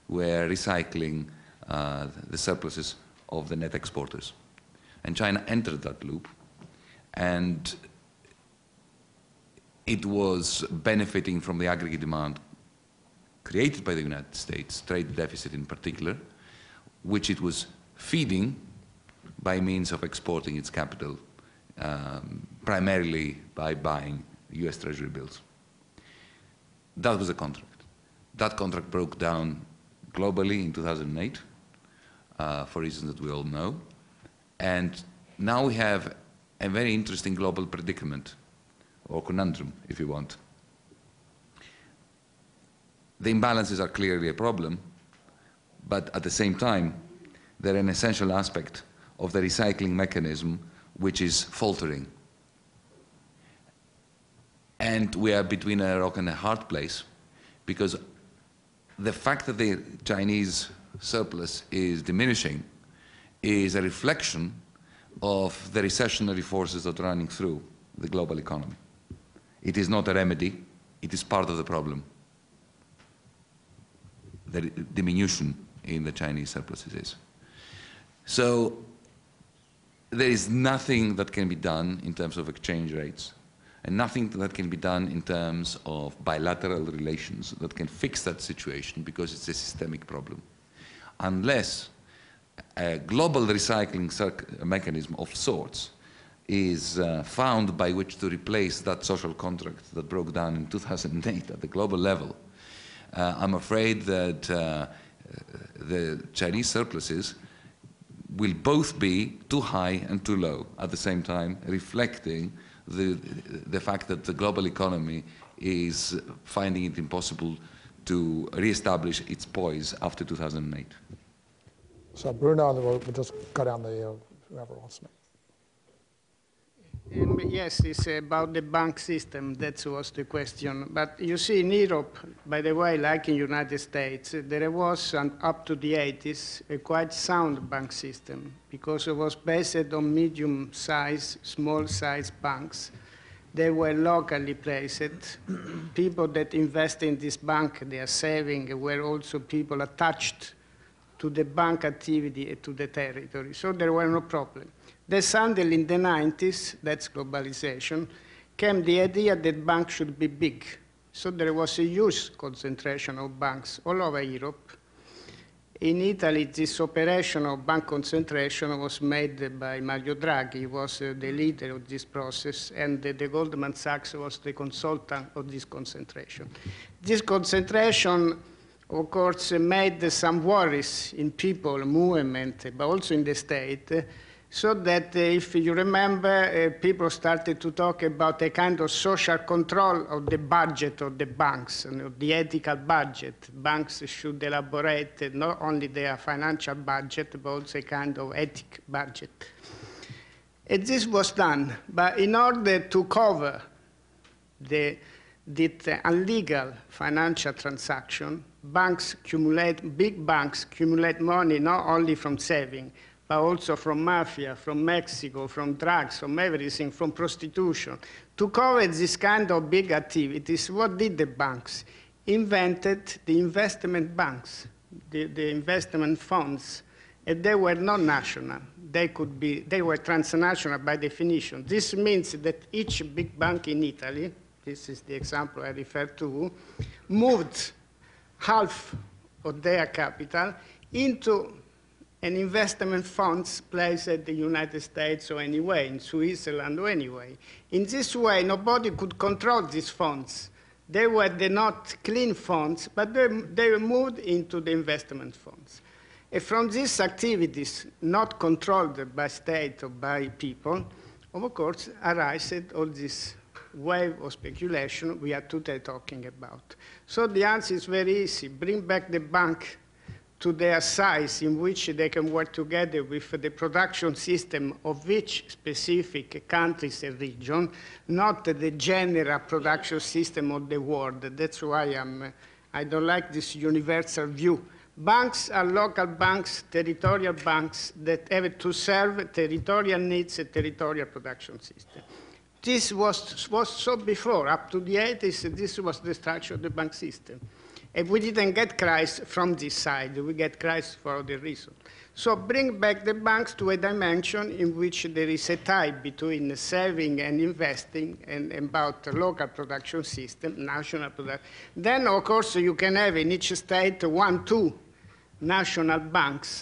were recycling the surpluses of the net exporters. And China entered that loop, and it was benefiting from the aggregate demand created by the United States, trade deficit in particular, which it was feeding by means of exporting its capital, primarily by buying US Treasury bills. That was the contract. That contract broke down globally in 2008 for reasons that we all know. And now we have a very interesting global predicament, or conundrum, if you want. The imbalances are clearly a problem, but at the same time, they're an essential aspect of the recycling mechanism which is faltering. And we are between a rock and a hard place, because the fact that the Chinese surplus is diminishing is a reflection of the recessionary forces that are running through the global economy. It is not a remedy, it is part of the problem. The diminution in the Chinese surpluses is. So there is nothing that can be done in terms of exchange rates and nothing that can be done in terms of bilateral relations that can fix that situation, because it's a systemic problem. Unless a global recycling mechanism of sorts is found by which to replace that social contract that broke down in 2008 at the global level, I'm afraid that the Chinese surpluses will both be too high and too low at the same time, reflecting the fact that the global economy is finding it impossible to reestablish its poise after 2008. So Bruno, and we'll just go down the whoever wants to. Yes, it's about the bank system. That was the question. But you see, in Europe, by the way, like in the United States, there was, up to the 80s, a quite sound bank system, because it was based on medium-sized, small-sized banks. They were locally placed. People that invest in this bank, they are saving, were also people attached to the bank activity and to the territory. So there were no problem. Then suddenly in the 90s, that's globalization, came the idea that banks should be big. So there was a huge concentration of banks all over Europe. In Italy, this operation of bank concentration was made by Mario Draghi. He was the leader of this process, and the Goldman Sachs was the consultant of this concentration. This concentration, of course, made some worries in people, movement, but also in the state, so that if you remember, people started to talk about a kind of social control of the budget of the banks, the ethical budget. Banks should elaborate not only their financial budget, but also a kind of ethic budget. And this was done, but in order to cover the illegal financial transaction, big banks accumulate money not only from saving, but also from mafia, from Mexico, from drugs, from everything, from prostitution. To cover this kind of big activities, what did the banks? Invented the investment banks, the investment funds, and they were not national. They were transnational by definition. This means that each big bank in Italy, this is the example I refer to, moved half of their capital into an investment funds placed at the United States or anyway, in Switzerland or anyway. In this way, nobody could control these funds. They were not clean funds, but they were moved into the investment funds. And from these activities, not controlled by state or by people, of course, arises all this wave of speculation we are today talking about. So the answer is very easy. Bring back the bank to their size in which they can work together with the production system of each specific countries and region, not the general production system of the world. That's why I don't like this universal view. Banks are local banks, territorial banks that have to serve territorial needs and territorial production system. This was so before, up to the 80s, this was the structure of the bank system. And we didn't get crisis from this side, we get crisis for other reasons. So bring back the banks to a dimension in which there is a tie between saving and investing and about the local production system, national production. Then, of course, you can have in each state 1, 2 national banks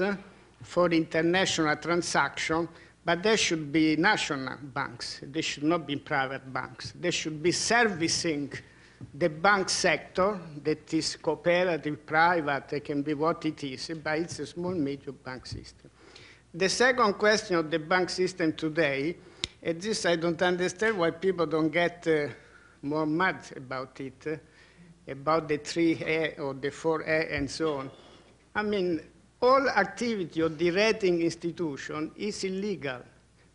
for international transaction, but they should be national banks. They should not be private banks. They should be servicing the bank sector that is cooperative, private, it can be what it is, but it's a small, medium bank system. The second question of the bank system today, and this I don't understand why people don't get more mad about it, about the 3A or the 4A and so on. I mean, all activity of the rating institution is illegal.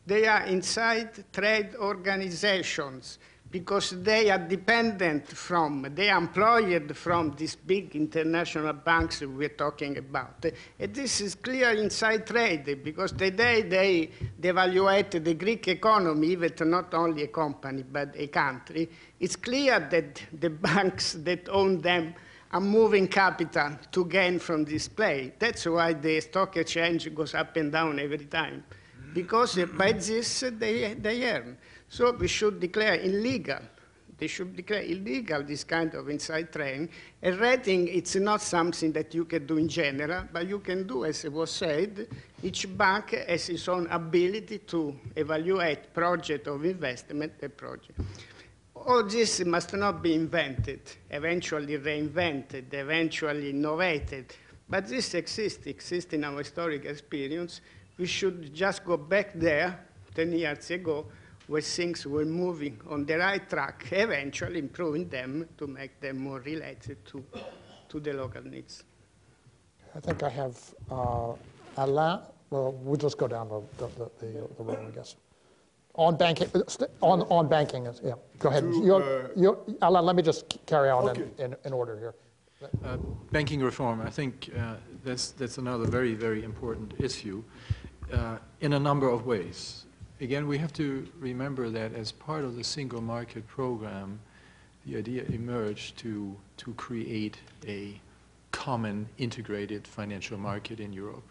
They are inside trade organizations because they are dependent from, they are employed from these big international banks we're talking about. And this is clear inside trade because today they devaluate the Greek economy, even not only a company, but a country. It's clear that the banks that own them are moving capital to gain from this play. That's why the stock exchange goes up and down every time. Because by this, they earn. So we should declare illegal. They should declare illegal this kind of inside trading. A rating, it's not something that you can do in general, but you can do, as it was said, each bank has its own ability to evaluate project of investment, a project. All this must not be invented, eventually reinvented, eventually innovated, but this exists in our historical experience. We should just go back there 10 years ago, where things were moving on the right track, eventually improving them to make them more related to the local needs. I think I have Alain. Well, we'll just go down the road, I guess. On banking, on banking, yeah. Go ahead. Alain, let me just carry on in order here. Banking reform, I think that's another very, very important issue in a number of ways. Again, we have to remember that as part of the single market program, the idea emerged to create a common integrated financial market in Europe,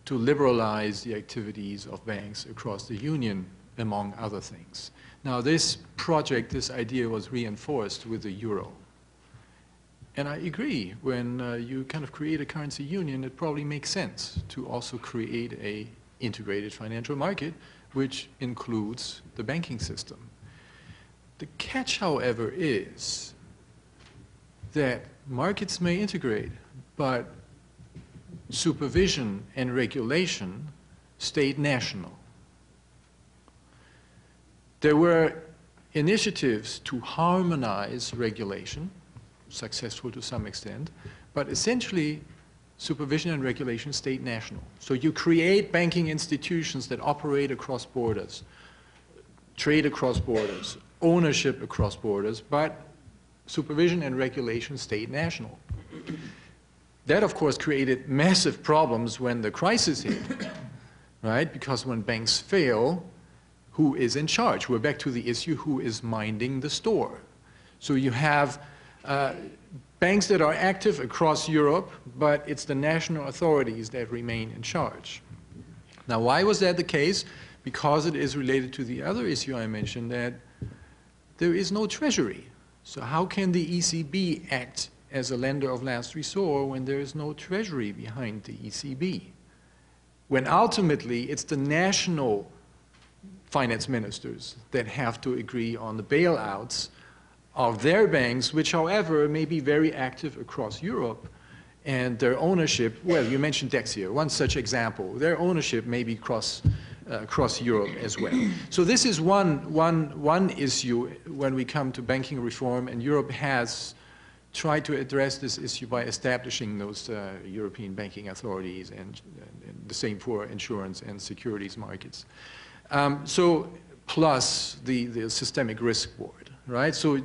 to liberalize the activities of banks across the union, among other things. Now, this project, this idea was reinforced with the euro. And I agree, when you kind of create a currency union, it probably makes sense to also create a integrated financial market, which includes the banking system. The catch, however, is that markets may integrate, but supervision and regulation stayed national. There were initiatives to harmonize regulation, successful to some extent, but essentially supervision and regulation stayed national. So you create banking institutions that operate across borders, trade across borders, ownership across borders, but supervision and regulation stayed national. That, of course, created massive problems when the crisis hit, right? Because when banks fail, who is in charge? We're back to the issue, who is minding the store? So you have banks that are active across Europe, but it's the national authorities that remain in charge. Now, why was that the case? Because it is related to the other issue I mentioned, that there is no treasury. So how can the ECB act as a lender of last resort when there is no treasury behind the ECB? When ultimately it's the national finance ministers that have to agree on the bailouts of their banks, which, however, may be very active across Europe, and their ownership, well, you mentioned Dexia, one such example. Their ownership may be across Europe as well. So this is one issue when we come to banking reform, and Europe has tried to address this issue by establishing those European banking authorities, and the same for insurance and securities markets. So plus the systemic risk board, right? So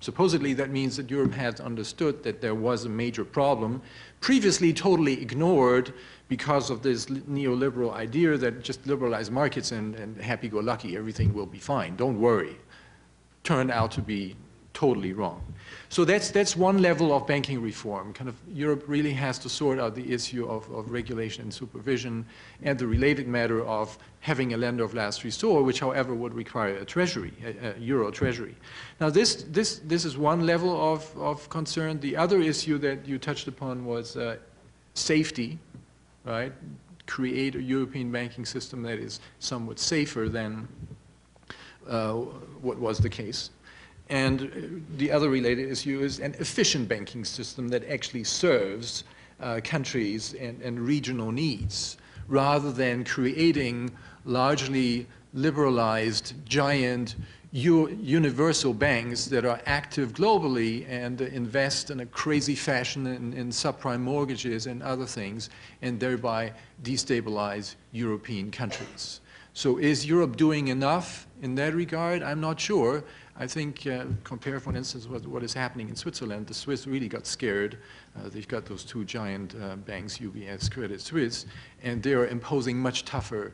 supposedly that means that Europe has understood that there was a major problem, previously totally ignored because of this neoliberal idea that just liberalize markets and happy-go-lucky, everything will be fine, don't worry. Turned out to be totally wrong. So that's one level of banking reform. Kind of Europe really has to sort out the issue of regulation and supervision and the related matter of having a lender of last resort, which, however, would require a treasury, a euro treasury. Now, this is one level of concern. The other issue that you touched upon was safety, right? Create a European banking system that is somewhat safer than what was the case. And the other related issue is an efficient banking system that actually serves countries and regional needs, rather than creating largely liberalized, giant, universal banks that are active globally and invest in a crazy fashion in subprime mortgages and other things, and thereby destabilize European countries. So is Europe doing enough in that regard? I'm not sure. I think, compare, for instance, what is happening in Switzerland. The Swiss really got scared. They've got those two giant banks, UBS, Credit Suisse, and they are imposing much tougher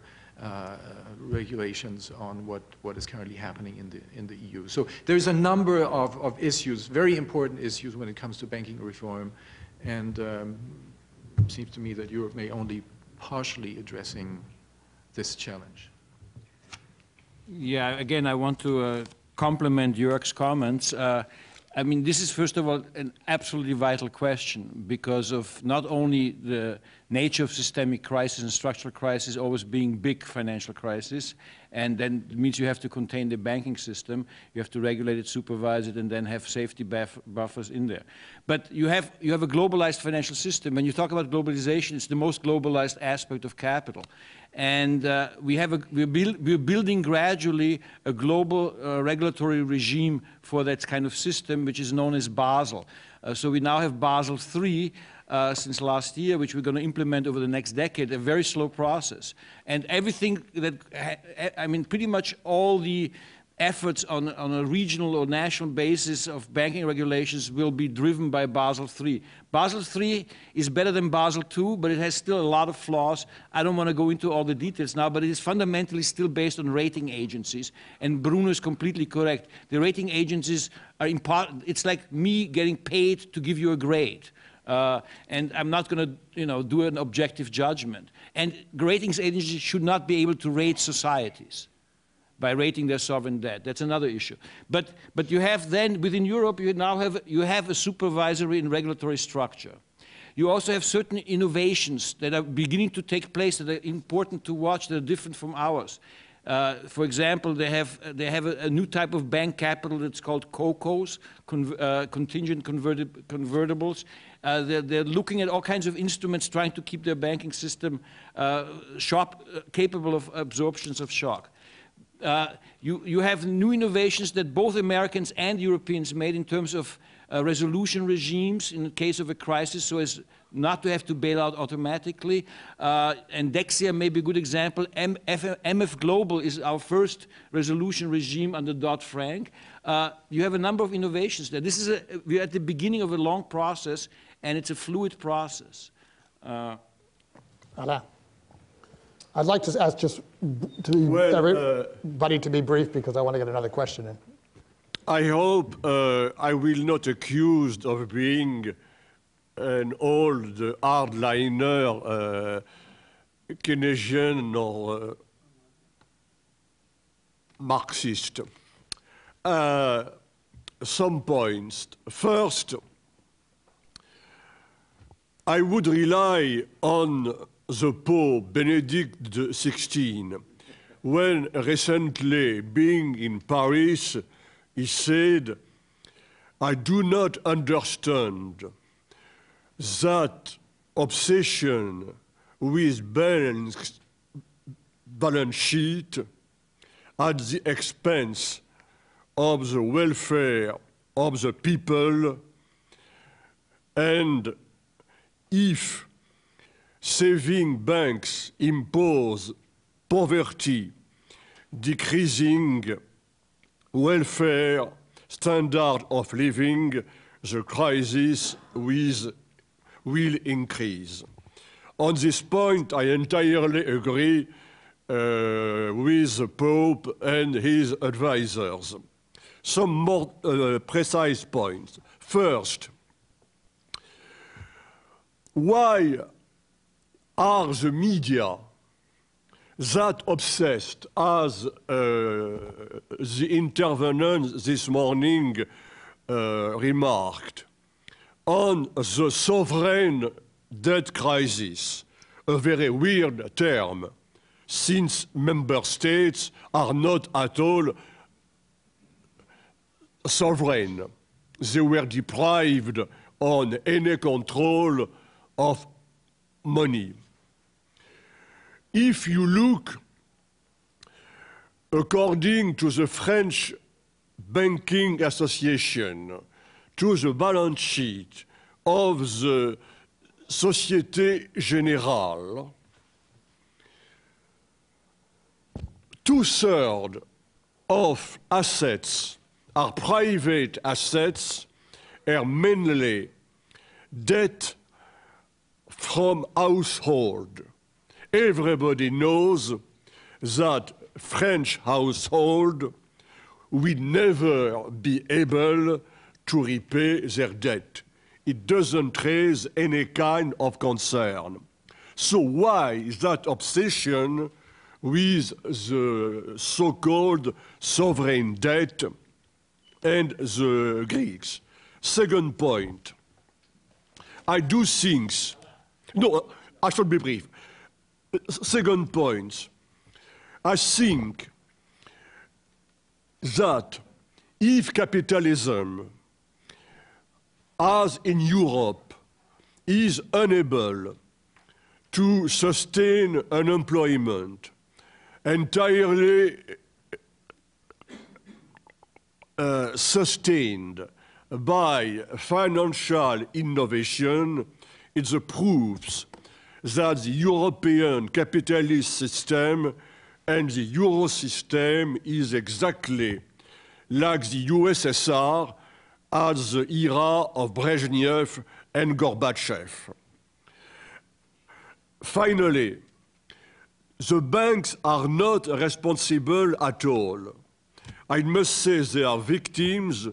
regulations on what is currently happening in the EU. So there's a number of issues, very important issues when it comes to banking reform, and it seems to me that Europe may only partially addressing this challenge. Yeah, again, I want to complement Jörg's comments. I mean, this is, first of all, an absolutely vital question because of not only the nature of systemic crisis and structural crisis always being big financial crisis, and then it means you have to contain the banking system, you have to regulate it, supervise it, and then have safety buffers in there. But you have a globalized financial system. When you talk about globalization, it's the most globalized aspect of capital. And we're building gradually a global regulatory regime for that kind of system, which is known as Basel. So we now have Basel III since last year, which we're going to implement over the next decade, a very slow process. And everything that, I mean, pretty much all the efforts on a regional or national basis of banking regulations will be driven by Basel III. Basel III is better than Basel II, but it has still a lot of flaws. I don't want to go into all the details now, but it is fundamentally still based on rating agencies. And Bruno is completely correct. The rating agencies are it's like me getting paid to give you a grade. And I'm not going to, do an objective judgment. And ratings agencies should not be able to rate societies by rating their sovereign debt. That's another issue. But you have then, within Europe, you have a supervisory and regulatory structure. You also have certain innovations that are beginning to take place that are important to watch, that are different from ours. For example, they have a new type of bank capital that's called CoCos, contingent convertibles. They're looking at all kinds of instruments trying to keep their banking system capable of absorptions of shock. You have new innovations that both Americans and Europeans made in terms of resolution regimes in the case of a crisis, so as not to have to bail out automatically. And Dexia may be a good example. MF Global is our first resolution regime under Dodd-Frank. You have a number of innovations there. We're at the beginning of a long process, and it's a fluid process. Alain. I'd like to ask just everybody to be brief because I want to get another question in. I hope I will not accused of being an old hardliner, Keynesian or Marxist. Some points. First, I would rely on the Pope Benedict XVI, when recently being in Paris, he said, I do not understand that obsession with balance sheet at the expense of the welfare of the people, and if saving banks impose poverty, decreasing welfare, standard of living, the crisis will increase. On this point, I entirely agree with the Pope and his advisors. Some more precise points. First, why are the media that obsessed, as the intervenant this morning remarked, on the sovereign debt crisis, a very weird term, since member states are not at all sovereign. They were deprived of any control of money. If you look, according to the French Banking Association, to the balance sheet of the Société Générale, 2/3 of assets are private assets, are mainly debt from household. Everybody knows that French household will never be able to repay their debt. It doesn't raise any kind of concern. So why that obsession with the so-called sovereign debt and the Greeks. Second point, I do things. No, I should be brief. Second point, I think that if capitalism, as in Europe, is unable to sustain unemployment entirely sustained by financial innovation, it proves that the European capitalist system and the Euro system is exactly like the USSR at the era of Brezhnev and Gorbachev. Finally, the banks are not responsible at all. I must say they are victims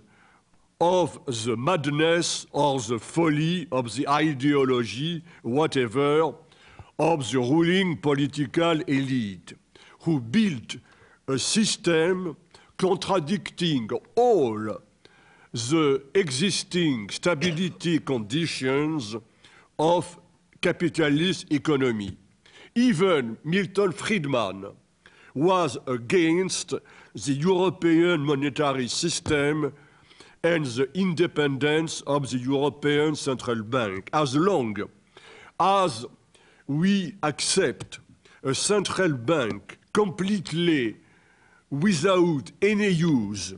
of the madness or the folly of the ideology, whatever, of the ruling political elite, who built a system contradicting all the existing stability conditions of capitalist economy. Even Milton Friedman was against the European monetary system and the independence of the European Central Bank. As long as we accept a central bank completely without any use,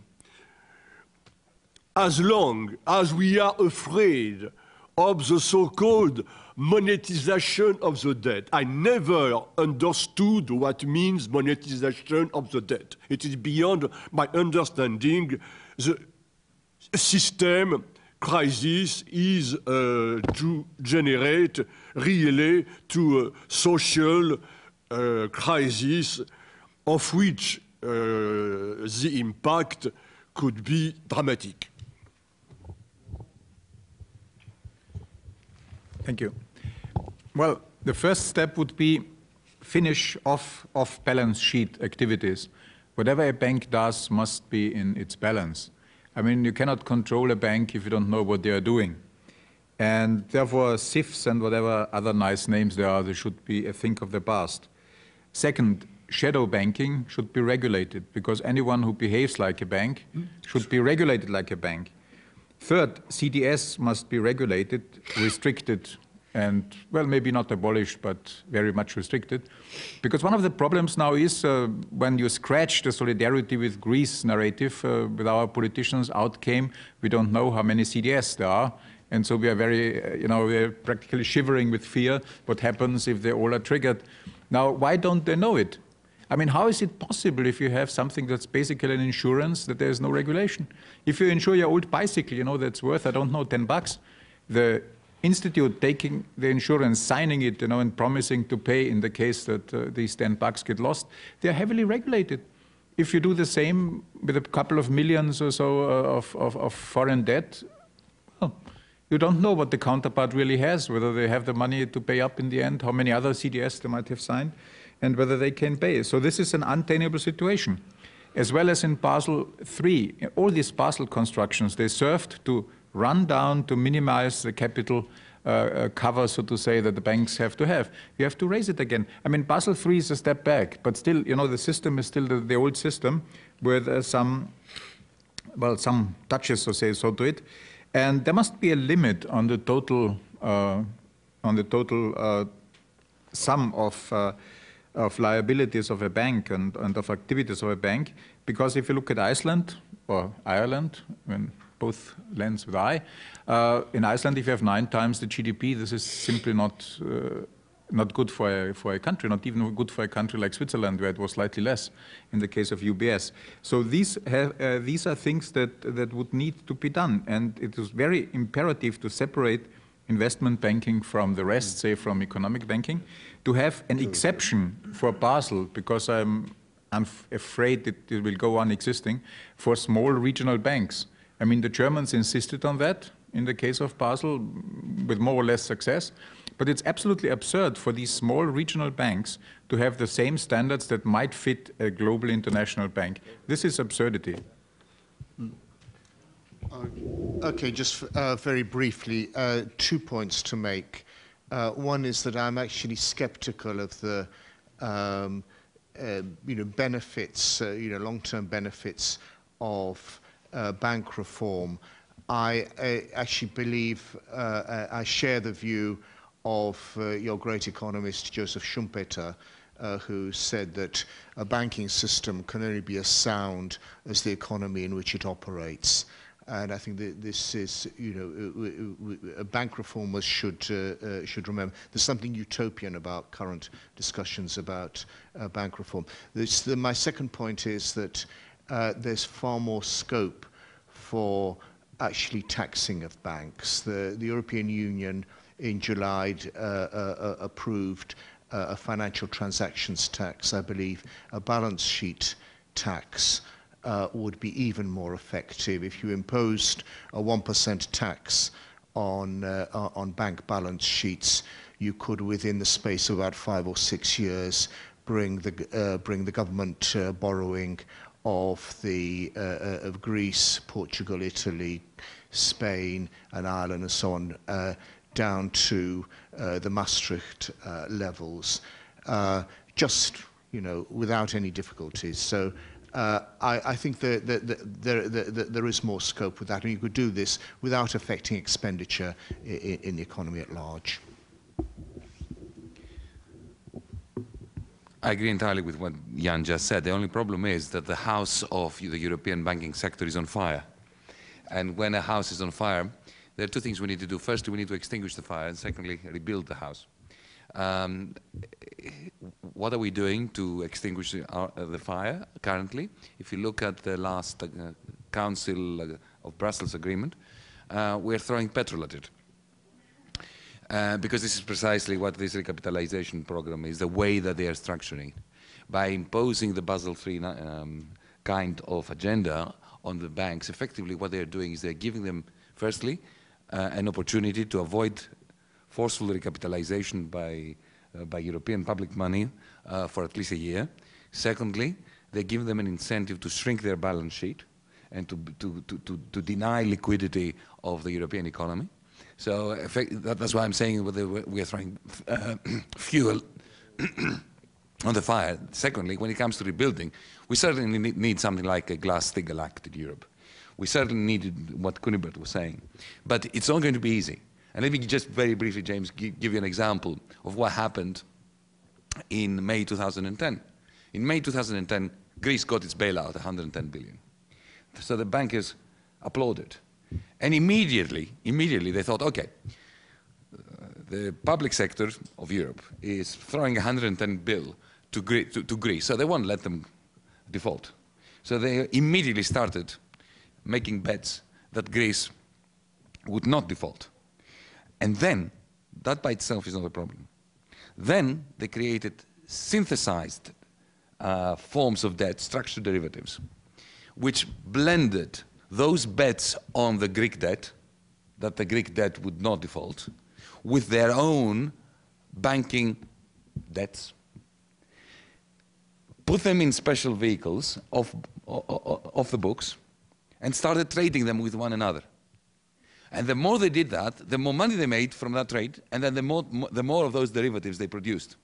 as long as we are afraid of the so-called monetization of the debt. I never understood what means monetization of the debt. It is beyond my understanding. The system crisis is to generate really to a social crisis of which the impact could be dramatic. Thank you. Well, the first step would be finish off-balance sheet activities. Whatever a bank does must be in its balance. I mean, you cannot control a bank if you don't know what they are doing. And therefore, SIFs and whatever other nice names there are, they should be a thing of the past. Second, shadow banking should be regulated, because anyone who behaves like a bank should be regulated like a bank. Third, CDS must be regulated, restricted, and, well, maybe not abolished, but very much restricted. Because one of the problems now is when you scratch the solidarity with Greece narrative, with our politicians, out came, we don't know how many CDS there are. And so we are very, we're practically shivering with fear what happens if they all are triggered. Now, why don't they know it? I mean, how is it possible if you have something that's basically an insurance that there's no regulation? If you insure your old bicycle, that's worth, I don't know, $10. The institute taking the insurance, signing it, and promising to pay in the case that these $10 get lost, they're heavily regulated. If you do the same with a couple of millions or so of foreign debt, well, you don't know what the counterpart really has, whether they have the money to pay up in the end, how many other CDS they might have signed, and whether they can pay. So this is an untenable situation. As well as in Basel III, all these Basel constructions, they served to run down, to minimize the capital cover, so to say, that the banks have to have. You have to raise it again. I mean, Basel III is a step back, but still, the system is still the old system with some touches, so to it. And there must be a limit on the total sum of liabilities of a bank and of activities of a bank, because if you look at Iceland or Ireland, when both lands with I, in Iceland, if you have 9 times the GDP, this is simply not good for a country, not even good for a country like Switzerland, where it was slightly less in the case of UBS. So these are things that would need to be done, and it is very imperative to separate investment banking from the rest, say from economic banking, to have an exception for Basel, because I'm afraid that it will go on existing, for small regional banks. I mean, the Germans insisted on that in the case of Basel with more or less success, But it's absolutely absurd for these small regional banks to have the same standards that might fit a global international bank. This is absurdity. Okay, just very briefly, 2 points to make. One is that I'm actually skeptical of the benefits, long-term benefits of bank reform. I actually believe I share the view of your great economist Joseph Schumpeter, who said that a banking system can only be as sound as the economy in which it operates. And I think that this is, bank reformers should remember. There's something utopian about current discussions about bank reform. My second point is that there's far more scope for actually taxing of banks. The European Union in July approved a financial transactions tax. I believe a balance sheet tax would be even more effective. If you imposed a 1% tax on bank balance sheets, you could, within the space of about 5 or 6 years, bring the government borrowing of Greece, Portugal, Italy, Spain, and Ireland, and so on, down to the Maastricht levels, just without any difficulties. So I think that there is more scope with that, and you could do this without affecting expenditure in the economy at large. I agree entirely with what Jan just said. The only problem is that the house of the European banking sector is on fire. And when a house is on fire, there are two things we need to do. Firstly, we need to extinguish the fire, and secondly, rebuild the house. What are we doing to extinguish the fire currently? If you look at the last Council of Brussels agreement, we're throwing petrol at it. Because this is precisely what this recapitalization program is, the way that they are structuring it. By imposing the Basel III kind of agenda on the banks, effectively what they're doing is they're giving them, firstly, an opportunity to avoid forceful recapitalization by European public money for at least a year. Secondly, they give them an incentive to shrink their balance sheet and to deny liquidity of the European economy. So that's why I'm saying we are throwing fuel on the fire. Secondly, when it comes to rebuilding, we certainly need something like a Glass-Steagall Act in Europe. We certainly needed what Kunibert was saying. But it's not going to be easy. And let me just very briefly, James, give you an example of what happened in May 2010. In May 2010, Greece got its bailout, 110 billion. So the bankers applauded. And immediately they thought, okay, the public sector of Europe is throwing 110 bill to Greece, so they won't let them default. So they immediately started making bets that Greece would not default. And then, that by itself is not a problem. Then they created synthesized forms of debt, structured derivatives, which blended those bets on the Greek debt, that the Greek debt would not default, with their own banking debts, put them in special vehicles off the books, and started trading them with one another. And the more they did that, the more money they made from that trade, and then the more of those derivatives they produced.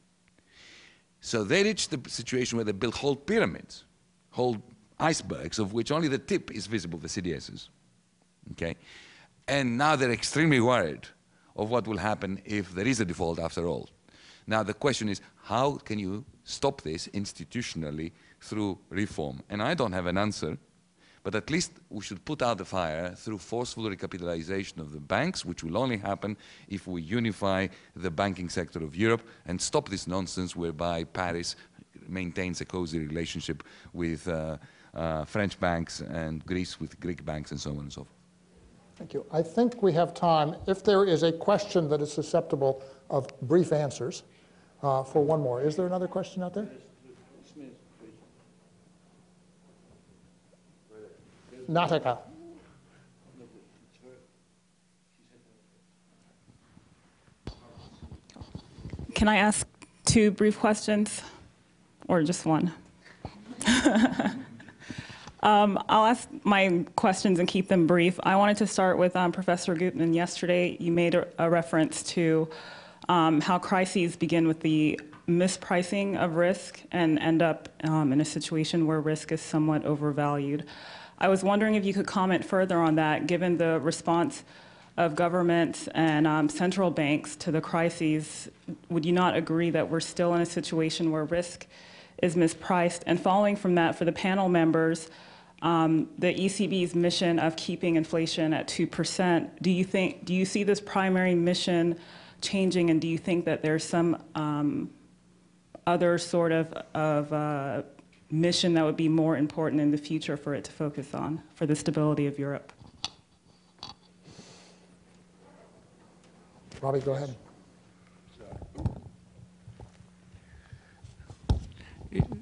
So they reached the situation where they built whole pyramids, whole icebergs, of which only the tip is visible, the CDSs. Okay? And now they're extremely worried of what will happen if there is a default after all. Now the question is, how can you stop this institutionally through reform? And I don't have an answer. But at least we should put out the fire through forceful recapitalization of the banks, which will only happen if we unify the banking sector of Europe and stop this nonsense whereby Paris maintains a cozy relationship with French banks and Greece with Greek banks and so on and so forth. Thank you. I think we have time, if there is a question that is susceptible of brief answers, for one more. Is there another question out there? Natica. Can I ask 2 brief questions, or just one? I'll ask my questions and keep them brief. I wanted to start with Professor Guttmann. Yesterday, you made a reference to how crises begin with the mispricing of risk and end up in a situation where risk is somewhat overvalued. I was wondering if you could comment further on that, given the response of governments and central banks to the crises. Would you not agree that we're still in a situation where risk is mispriced? And following from that, for the panel members, the ECB's mission of keeping inflation at 2%, do you see this primary mission changing, and do you think that there's some other sort of mission that would be more important in the future for it to focus on for the stability of Europe? Robbie, go ahead.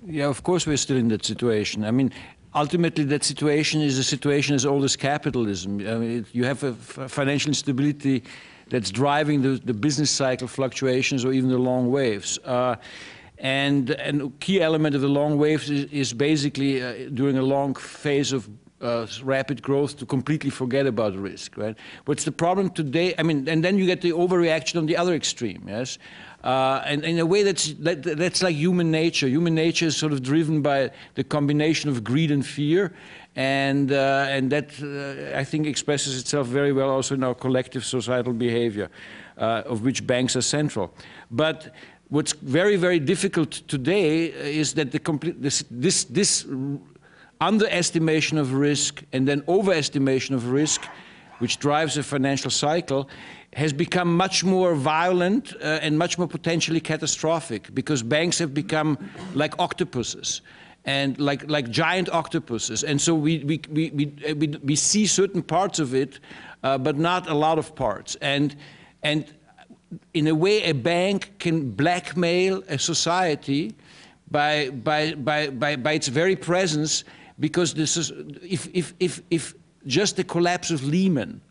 Yeah, of course we're still in that situation. I mean, ultimately that situation is a situation as old as capitalism. I mean, you have a financial instability that's driving the business cycle fluctuations or even the long waves. And a key element of the long waves is basically during a long phase of rapid growth to completely forget about risk, right? What's the problem today? I mean, and then you get the overreaction on the other extreme, yes? And in a way that's like human nature. Human nature is sort of driven by the combination of greed and fear, and that I think expresses itself very well also in our collective societal behavior, of which banks are central. But what's very, very difficult today is that this underestimation of risk and then overestimation of risk, which drives a financial cycle, has become much more violent and much more potentially catastrophic, because banks have become like octopuses, and like giant octopuses. And so we see certain parts of it, but not a lot of parts. And in a way, a bank can blackmail a society by its very presence, because this is, if just the collapse of Lehman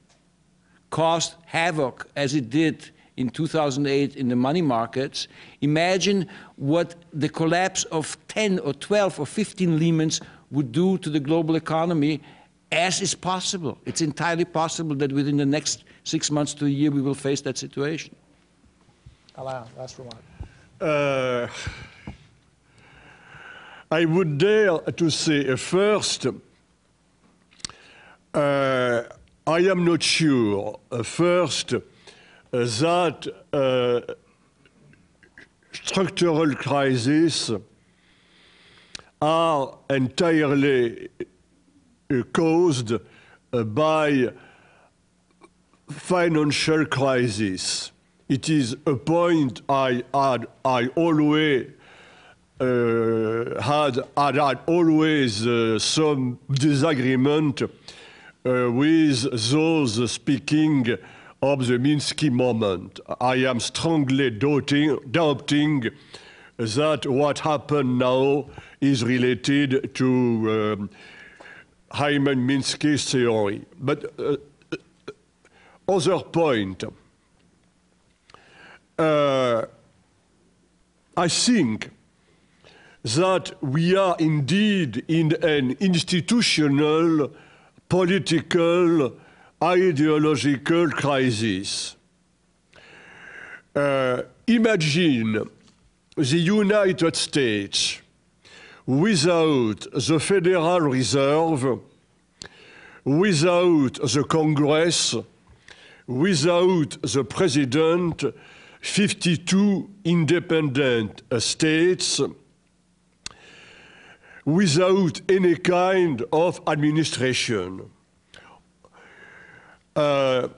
caused havoc as it did in 2008 in the money markets, imagine what the collapse of 10 or 12 or 15 Lehmans would do to the global economy, as is possible. It's entirely possible that within the next 6 months to a year we will face that situation. Alain, last remark. I would dare to say first, I am not sure first that structural crises are entirely caused by financial crisis. It is a point I always had always some disagreement with those speaking of the Minsky moment. I am strongly doubting that what happened now is related to Hyman Minsky's theory. But other point, I think that we are indeed in an institutional, political, ideological crisis. Imagine the United States without the Federal Reserve, without the Congress, without the President, 52 independent states, without any kind of administration. All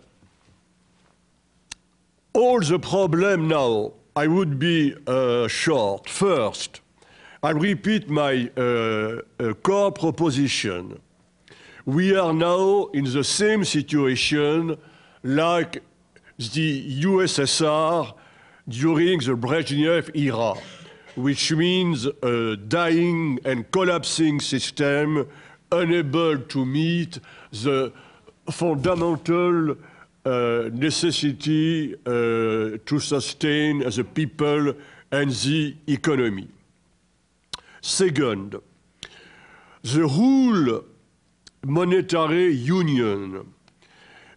the problem now, I would be short. First, I repeat my core proposition. We are now in the same situation like the USSR during the Brezhnev era, which means a dying and collapsing system unable to meet the fundamental necessity to sustain the people and the economy. Second, the whole monetary union,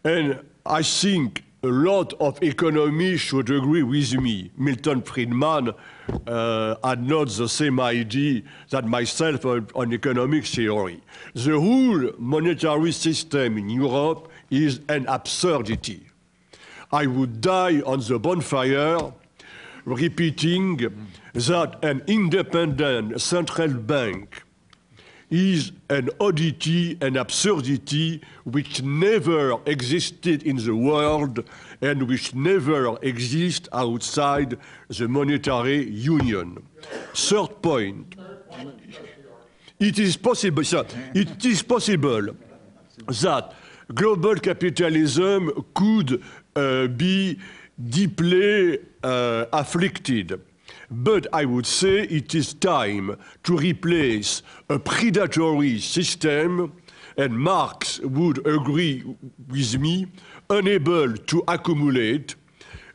and I think a lot of economists should agree with me. Milton Friedman had not the same idea that myself on economic theory. The whole monetary system in Europe is an absurdity. I would die on the bonfire repeating that an independent central bank is an oddity, an absurdity which never existed in the world and which never exists outside the monetary union. Third point, it is possible that global capitalism could be deeply afflicted. But I would say it is time to replace a predatory system, and Marx would agree with me, unable to accumulate,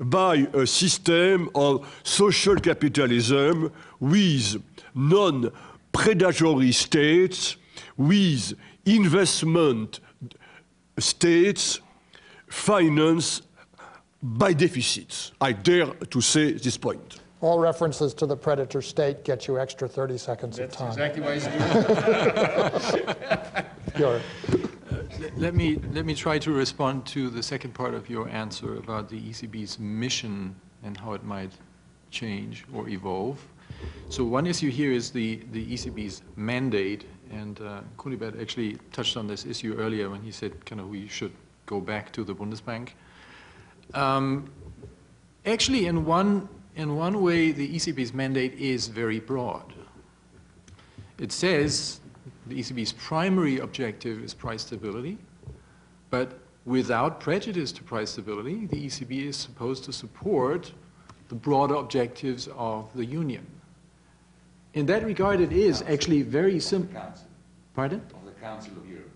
by a system of social capitalism with non-predatory states, with investment states financed by deficits. I dare to say this point. All references to the predator state get you extra 30 seconds of time. That's exactly why he's doing it. Let me try to respond to the second part of your answer about the ECB's mission and how it might change or evolve. So one issue here is the ECB's mandate, and Kunibert actually touched on this issue earlier when he said kind of we should go back to the Bundesbank. Actually, in one way, the ECB's mandate is very broad. It says the ECB's primary objective is price stability, but without prejudice to price stability, the ECB is supposed to support the broader objectives of the Union. In that regard, it is actually very simple. Pardon? Of the Council of Europe.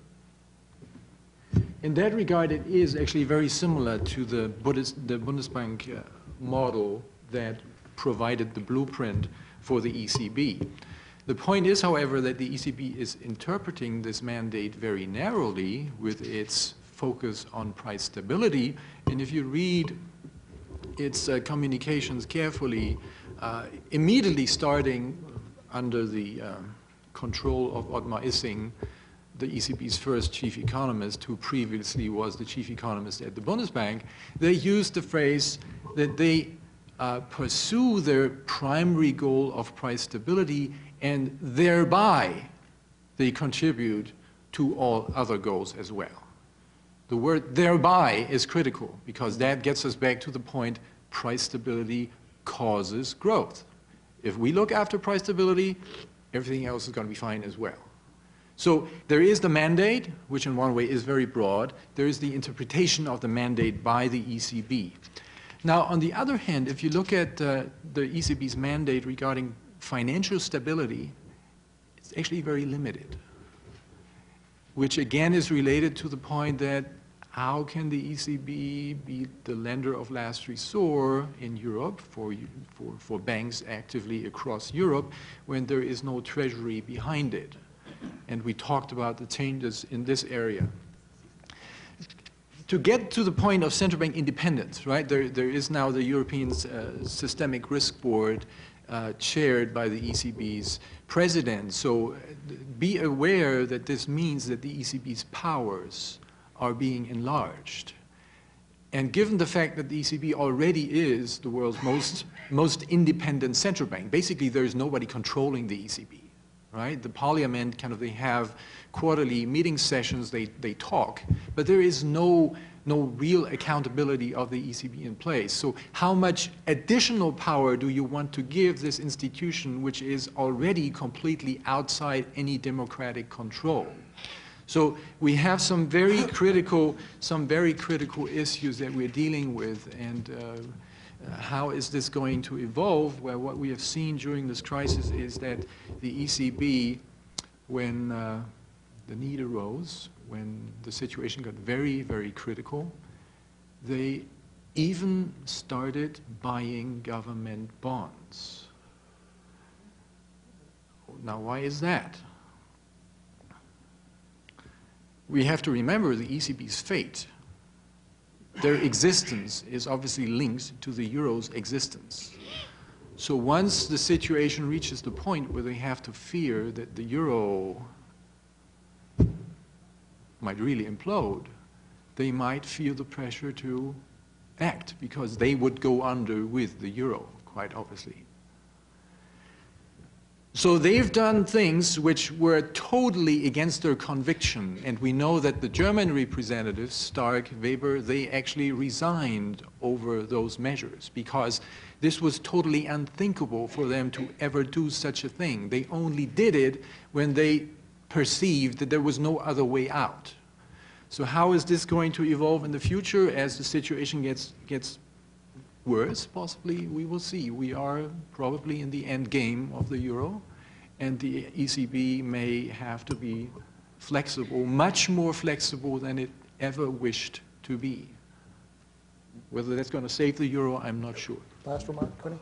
In that regard, it is actually very similar to the Bundesbank model that provided the blueprint for the ECB. The point is, however, that the ECB is interpreting this mandate very narrowly with its focus on price stability. And if you read its communications carefully, immediately starting under the control of Ottmar Issing, the ECB's first chief economist, who previously was the chief economist at the Bundesbank, they used the phrase that they pursue their primary goal of price stability, and thereby they contribute to all other goals as well. The word thereby is critical because that gets us back to the point price stability causes growth. If we look after price stability, everything else is going to be fine as well. So there is the mandate, which in one way is very broad. There is the interpretation of the mandate by the ECB. Now, on the other hand, if you look at the ECB's mandate regarding financial stability, it's actually very limited, which again is related to the point that how can the ECB be the lender of last resort in Europe for banks actively across Europe when there is no treasury behind it? And we talked about the changes in this area. To get to the point of central bank independence, right, there is now the European Systemic Risk Board chaired by the ECB's president. So be aware that this means that the ECB's powers are being enlarged. And given the fact that the ECB already is the world's most independent central bank, basically there is nobody controlling the ECB. Right? The parliament they have quarterly meeting sessions, they talk, but there is no real accountability of the ECB in place. So how much additional power do you want to give this institution which is already completely outside any democratic control? So we have some very critical issues that we're dealing with, and how is this going to evolve? Well, what we have seen during this crisis is that the ECB, when the need arose, when the situation got very, very critical, They even started buying government bonds. Now, why is that? We have to remember the ECB's fate. Their existence is obviously linked to the euro's existence. So once the situation reaches the point where they have to fear that the euro might really implode, they might feel the pressure to act, because they would go under with the euro, quite obviously. So they've done things which were totally against their conviction, and we know that the German representatives, Stark, Weber, they actually resigned over those measures, because this was totally unthinkable for them to ever do such a thing. They only did it when they perceived that there was no other way out. So how is this going to evolve in the future as the situation gets worse? Possibly, we will see. We are probably in the end game of the euro, and the ECB may have to be flexible, much more flexible than it ever wished to be. Whether that's going to save the euro, I'm not sure. Last remark, Kuni?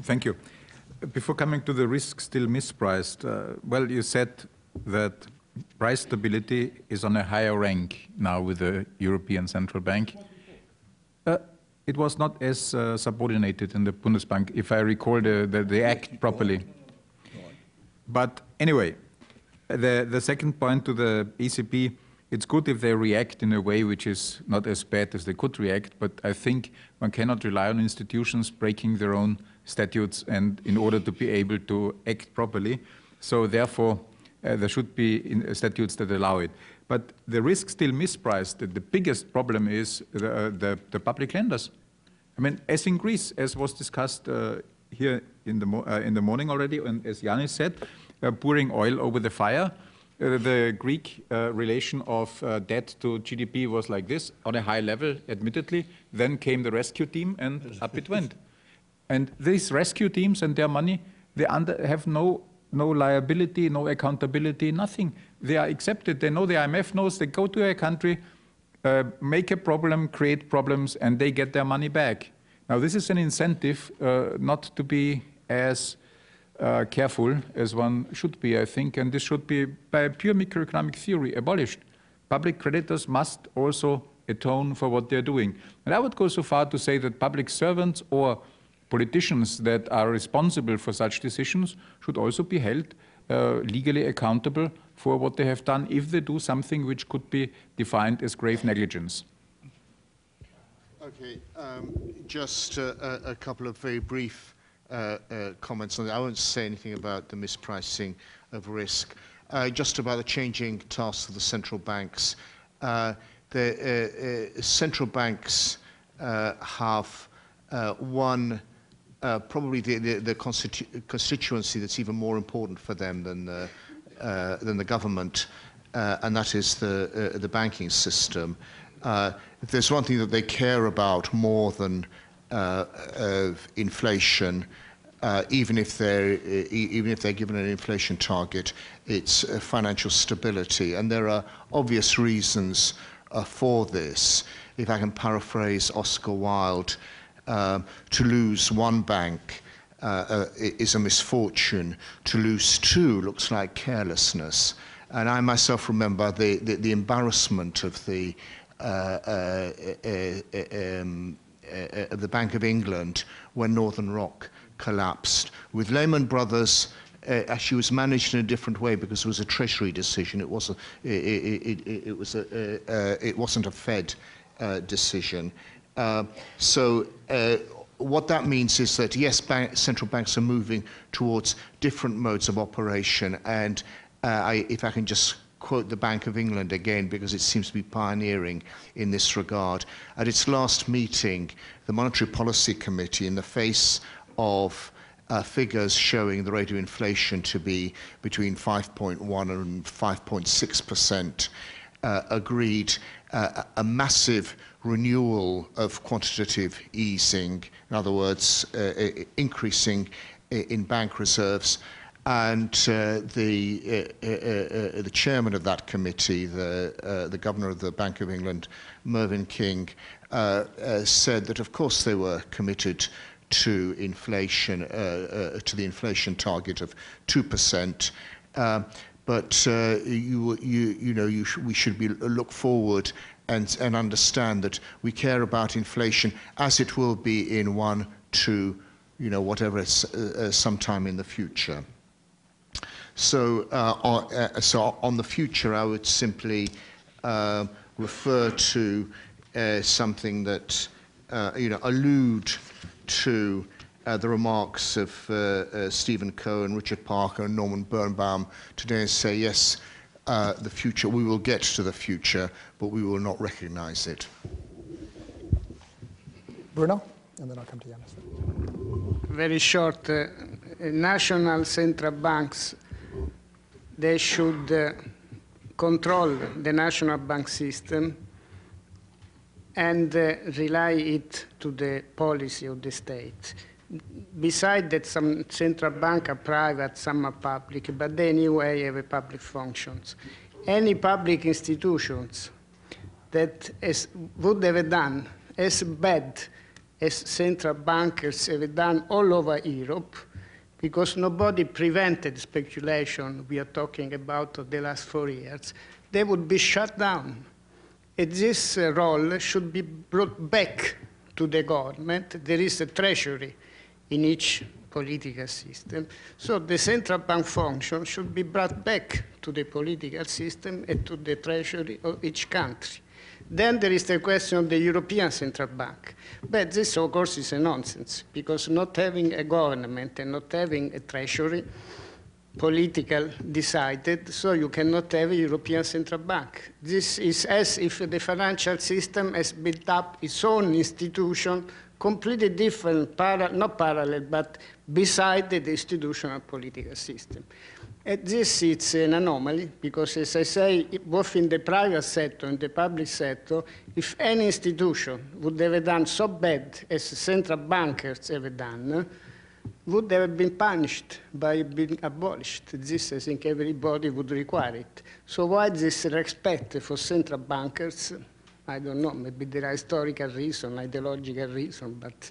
Thank you. Before coming to the risk still mispriced, well, you said that price stability is on a higher rank now with the European Central Bank. It was not as subordinated in the Bundesbank, if I recall the act properly. But anyway, the second point to the ECB, it's good if they react in a way which is not as bad as they could react, but I think one cannot rely on institutions breaking their own statutes and in order to be able to act properly. So therefore, there should be statutes that allow it. But the risk still mispriced. The biggest problem is the public lenders. I mean, as in Greece, as was discussed here in the morning already, and as Yanis said, pouring oil over the fire. The Greek relation of debt to GDP was like this, on a high level, admittedly. Then came the rescue team, and up it went. And these rescue teams and their money, they have no liability, no accountability, nothing. They are accepted. They know the IMF knows. They go to a country, make a problem, create problems, and they get their money back. Now, this is an incentive not to be as careful as one should be, I think, and this should be, by pure macroeconomic theory, abolished. Public creditors must also atone for what they're doing. And I would go so far to say that public servants or politicians that are responsible for such decisions should also be held legally accountable for what they have done if they do something which could be defined as grave negligence. Okay, just a couple of very brief comments on that. I won't say anything about the mispricing of risk. Just about the changing tasks of the central banks. The central banks have one probably the constituency that's even more important for them than the government, and that is the banking system. If there's one thing that they care about more than inflation, even if they're given an inflation target, it's financial stability, and there are obvious reasons for this. If I can paraphrase Oscar Wilde, to lose one bank is a misfortune. To lose two looks like carelessness. And I myself remember the embarrassment of the Bank of England when Northern Rock collapsed. With Lehman Brothers, actually was managed in a different way because it was a Treasury decision. It wasn't a Fed decision. What that means is that, yes, central banks are moving towards different modes of operation. And if I can just quote the Bank of England again, because it seems to be pioneering in this regard. At its last meeting, the Monetary Policy Committee, in the face of figures showing the rate of inflation to be between 5.1 and 5.6%, agreed a massive renewal of quantitative easing, in other words, increasing in bank reserves, And the chairman of that committee, the governor of the Bank of England, Mervyn King, said that of course they were committed to inflation, to the inflation target of 2%, but we should look forward and understand that we care about inflation as it will be in 1, 2, whatever, sometime in the future. So, on the future, I would simply refer to something that allude to the remarks of Stephen Cohen, Richard Parker, and Norman Birnbaum today, and say, yes, the future, we will get to the future, but we will not recognize it. Bruno, and then I'll come to Yanis. Very short. National central banks, they should control the national bank system and rely it to the policy of the state. Besides that, some central banks are private, some are public, but they anyway have a public functions. Any public institutions that would have done as bad as central bankers have done all over Europe, because nobody prevented speculation we are talking about the last 4 years, they would be shut down. And this role should be brought back to the government. There is a treasury in each political system. So the central bank function should be brought back to the political system and to the treasury of each country. Then there is the question of the European Central Bank. But this, of course, is a nonsense, because not having a government and not having a treasury, political decided, so you cannot have a European Central Bank. This is as if the financial system has built up its own institution, completely different, not parallel, but beside the institutional political system. And this is an anomaly, because as I say, both in the private sector and the public sector, if any institution would have done so bad as central bankers have done, would have been punished by being abolished. This, I think, everybody would require it. So why this respect for central bankers? I don't know, maybe there are historical reasons, ideological reasons, but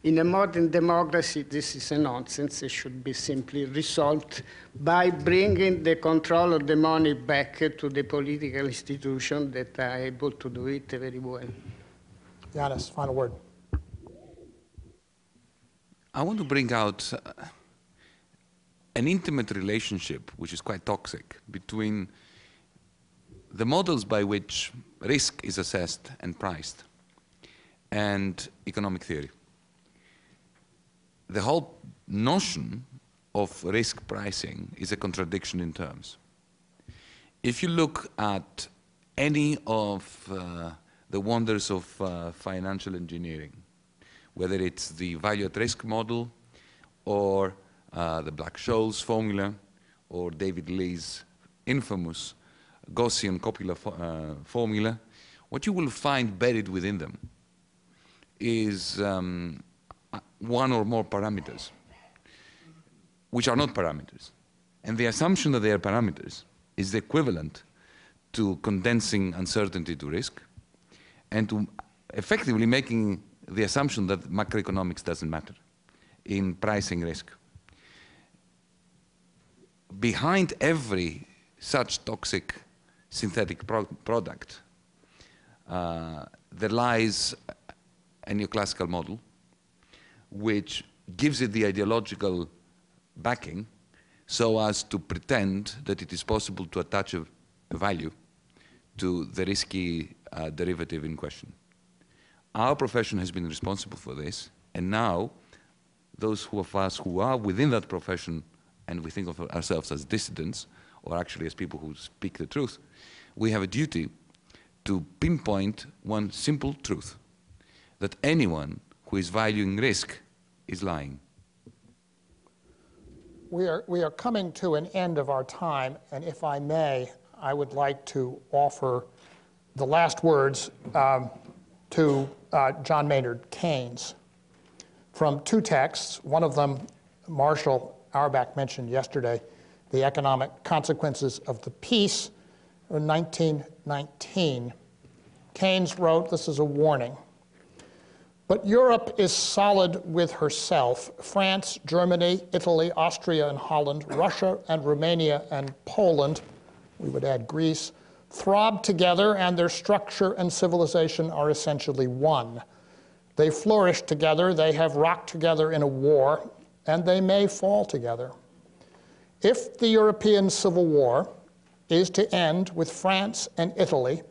in a modern democracy, this is a nonsense. It should be simply resolved by bringing the control of the money back to the political institution that are able to do it very well. Yanis, final word. I want to bring out an intimate relationship, which is quite toxic, between the models by which risk is assessed and priced and economic theory. The whole notion of risk pricing is a contradiction in terms. If you look at any of the wonders of financial engineering, whether it's the value at risk model or the Black-Scholes formula or David Lee's infamous Gaussian-Coppola formula, what you will find buried within them is one or more parameters, which are not parameters. And the assumption that they are parameters is the equivalent to condensing uncertainty to risk and to effectively making the assumption that macroeconomics doesn't matter in pricing risk. Behind every such toxic synthetic product, there lies a neoclassical model which gives it the ideological backing so as to pretend that it is possible to attach a value to the risky derivative in question. Our profession has been responsible for this, and now those of us who are within that profession and we think of ourselves as dissidents, or actually as people who speak the truth, we have a duty to pinpoint one simple truth, that anyone who is valuing risk is lying. We are coming to an end of our time, and if I may, I would like to offer the last words to John Maynard Keynes from two texts. One of them, Marshall, Auerbach mentioned yesterday, the economic consequences of the peace in 1919. Keynes wrote, this is a warning, but Europe is solid with herself. France, Germany, Italy, Austria and Holland, Russia and Romania and Poland, we would add Greece, throb together, and their structure and civilization are essentially one. They flourish together, they have rocked together in a war, and they may fall together. If the European Civil War is to end with France and Italy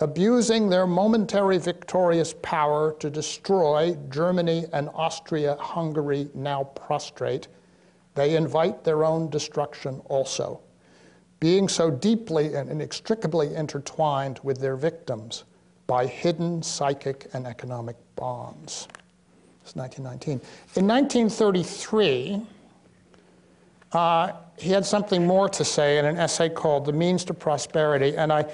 abusing their momentary victorious power to destroy Germany and Austria-Hungary, now prostrate, they invite their own destruction also, being so deeply and inextricably intertwined with their victims by hidden psychic and economic bonds. It's 1919. In 1933, he had something more to say in an essay called The Means to Prosperity, and I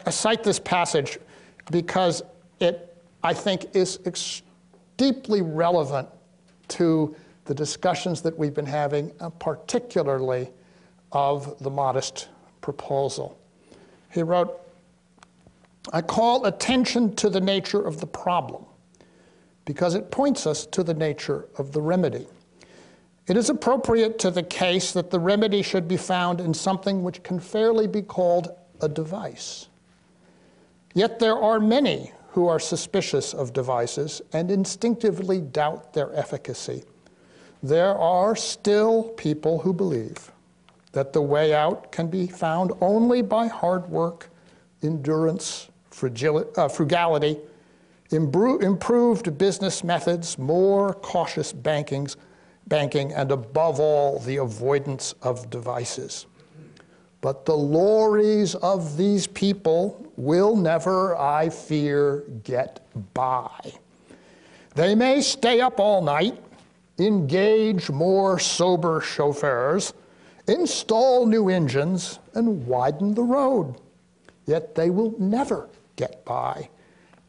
cite this passage because it, I think, is deeply relevant to the discussions that we've been having, particularly of the modest proposal. He wrote, I call attention to the nature of the problem because it points us to the nature of the remedy. It is appropriate to the case that the remedy should be found in something which can fairly be called a device. Yet there are many who are suspicious of devices and instinctively doubt their efficacy. There are still people who believe that the way out can be found only by hard work, endurance, frugality, improved business methods, more cautious banking, and above all, the avoidance of devices. But the lorries of these people will never, I fear, get by. They may stay up all night, engage more sober chauffeurs, install new engines, and widen the road. Yet they will never get by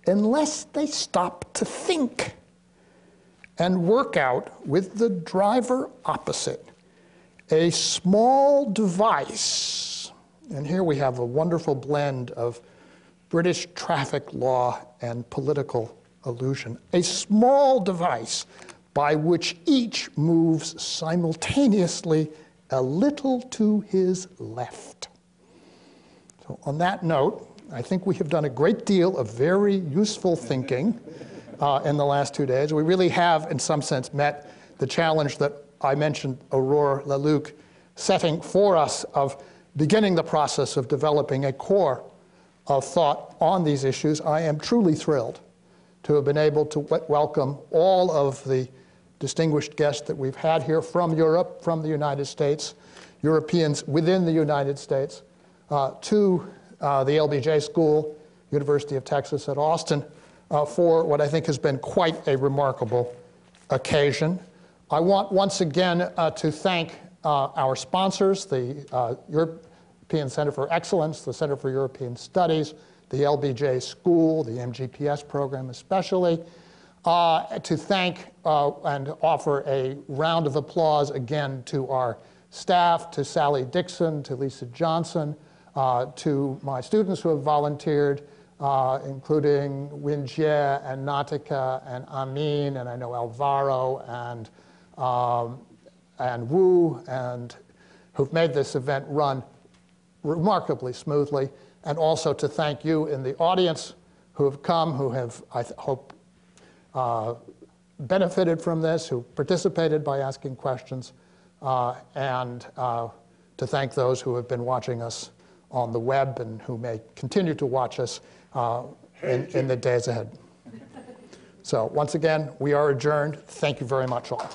unless they stop to think and work out with the driver opposite a small device. And here we have a wonderful blend of British traffic law and political illusion. A small device by which each moves simultaneously a little to his left. So on that note, I think we have done a great deal of very useful thinking in the last 2 days. We really have, in some sense, met the challenge that I mentioned Aurore Leluc setting for us of beginning the process of developing a core of thought on these issues. I am truly thrilled to have been able to welcome all of the distinguished guests that we've had here from Europe, from the United States, Europeans within the United States, to the LBJ School, University of Texas at Austin, for what I think has been quite a remarkable occasion. I want once again to thank our sponsors, the European Center for Excellence, the Center for European Studies, the LBJ School, the MGPS program especially, to thank and offer a round of applause again to our staff, to Sally Dixon, to Lisa Johnson, to my students who have volunteered, including Winjie and Natika and Amin, and I know Alvaro and Wu, and who've made this event run remarkably smoothly, and also to thank you in the audience who have come, who have, I hope, benefited from this, who participated by asking questions, and to thank those who have been watching us on the web and who may continue to watch us in the days ahead. So once again, we are adjourned. Thank you very much all.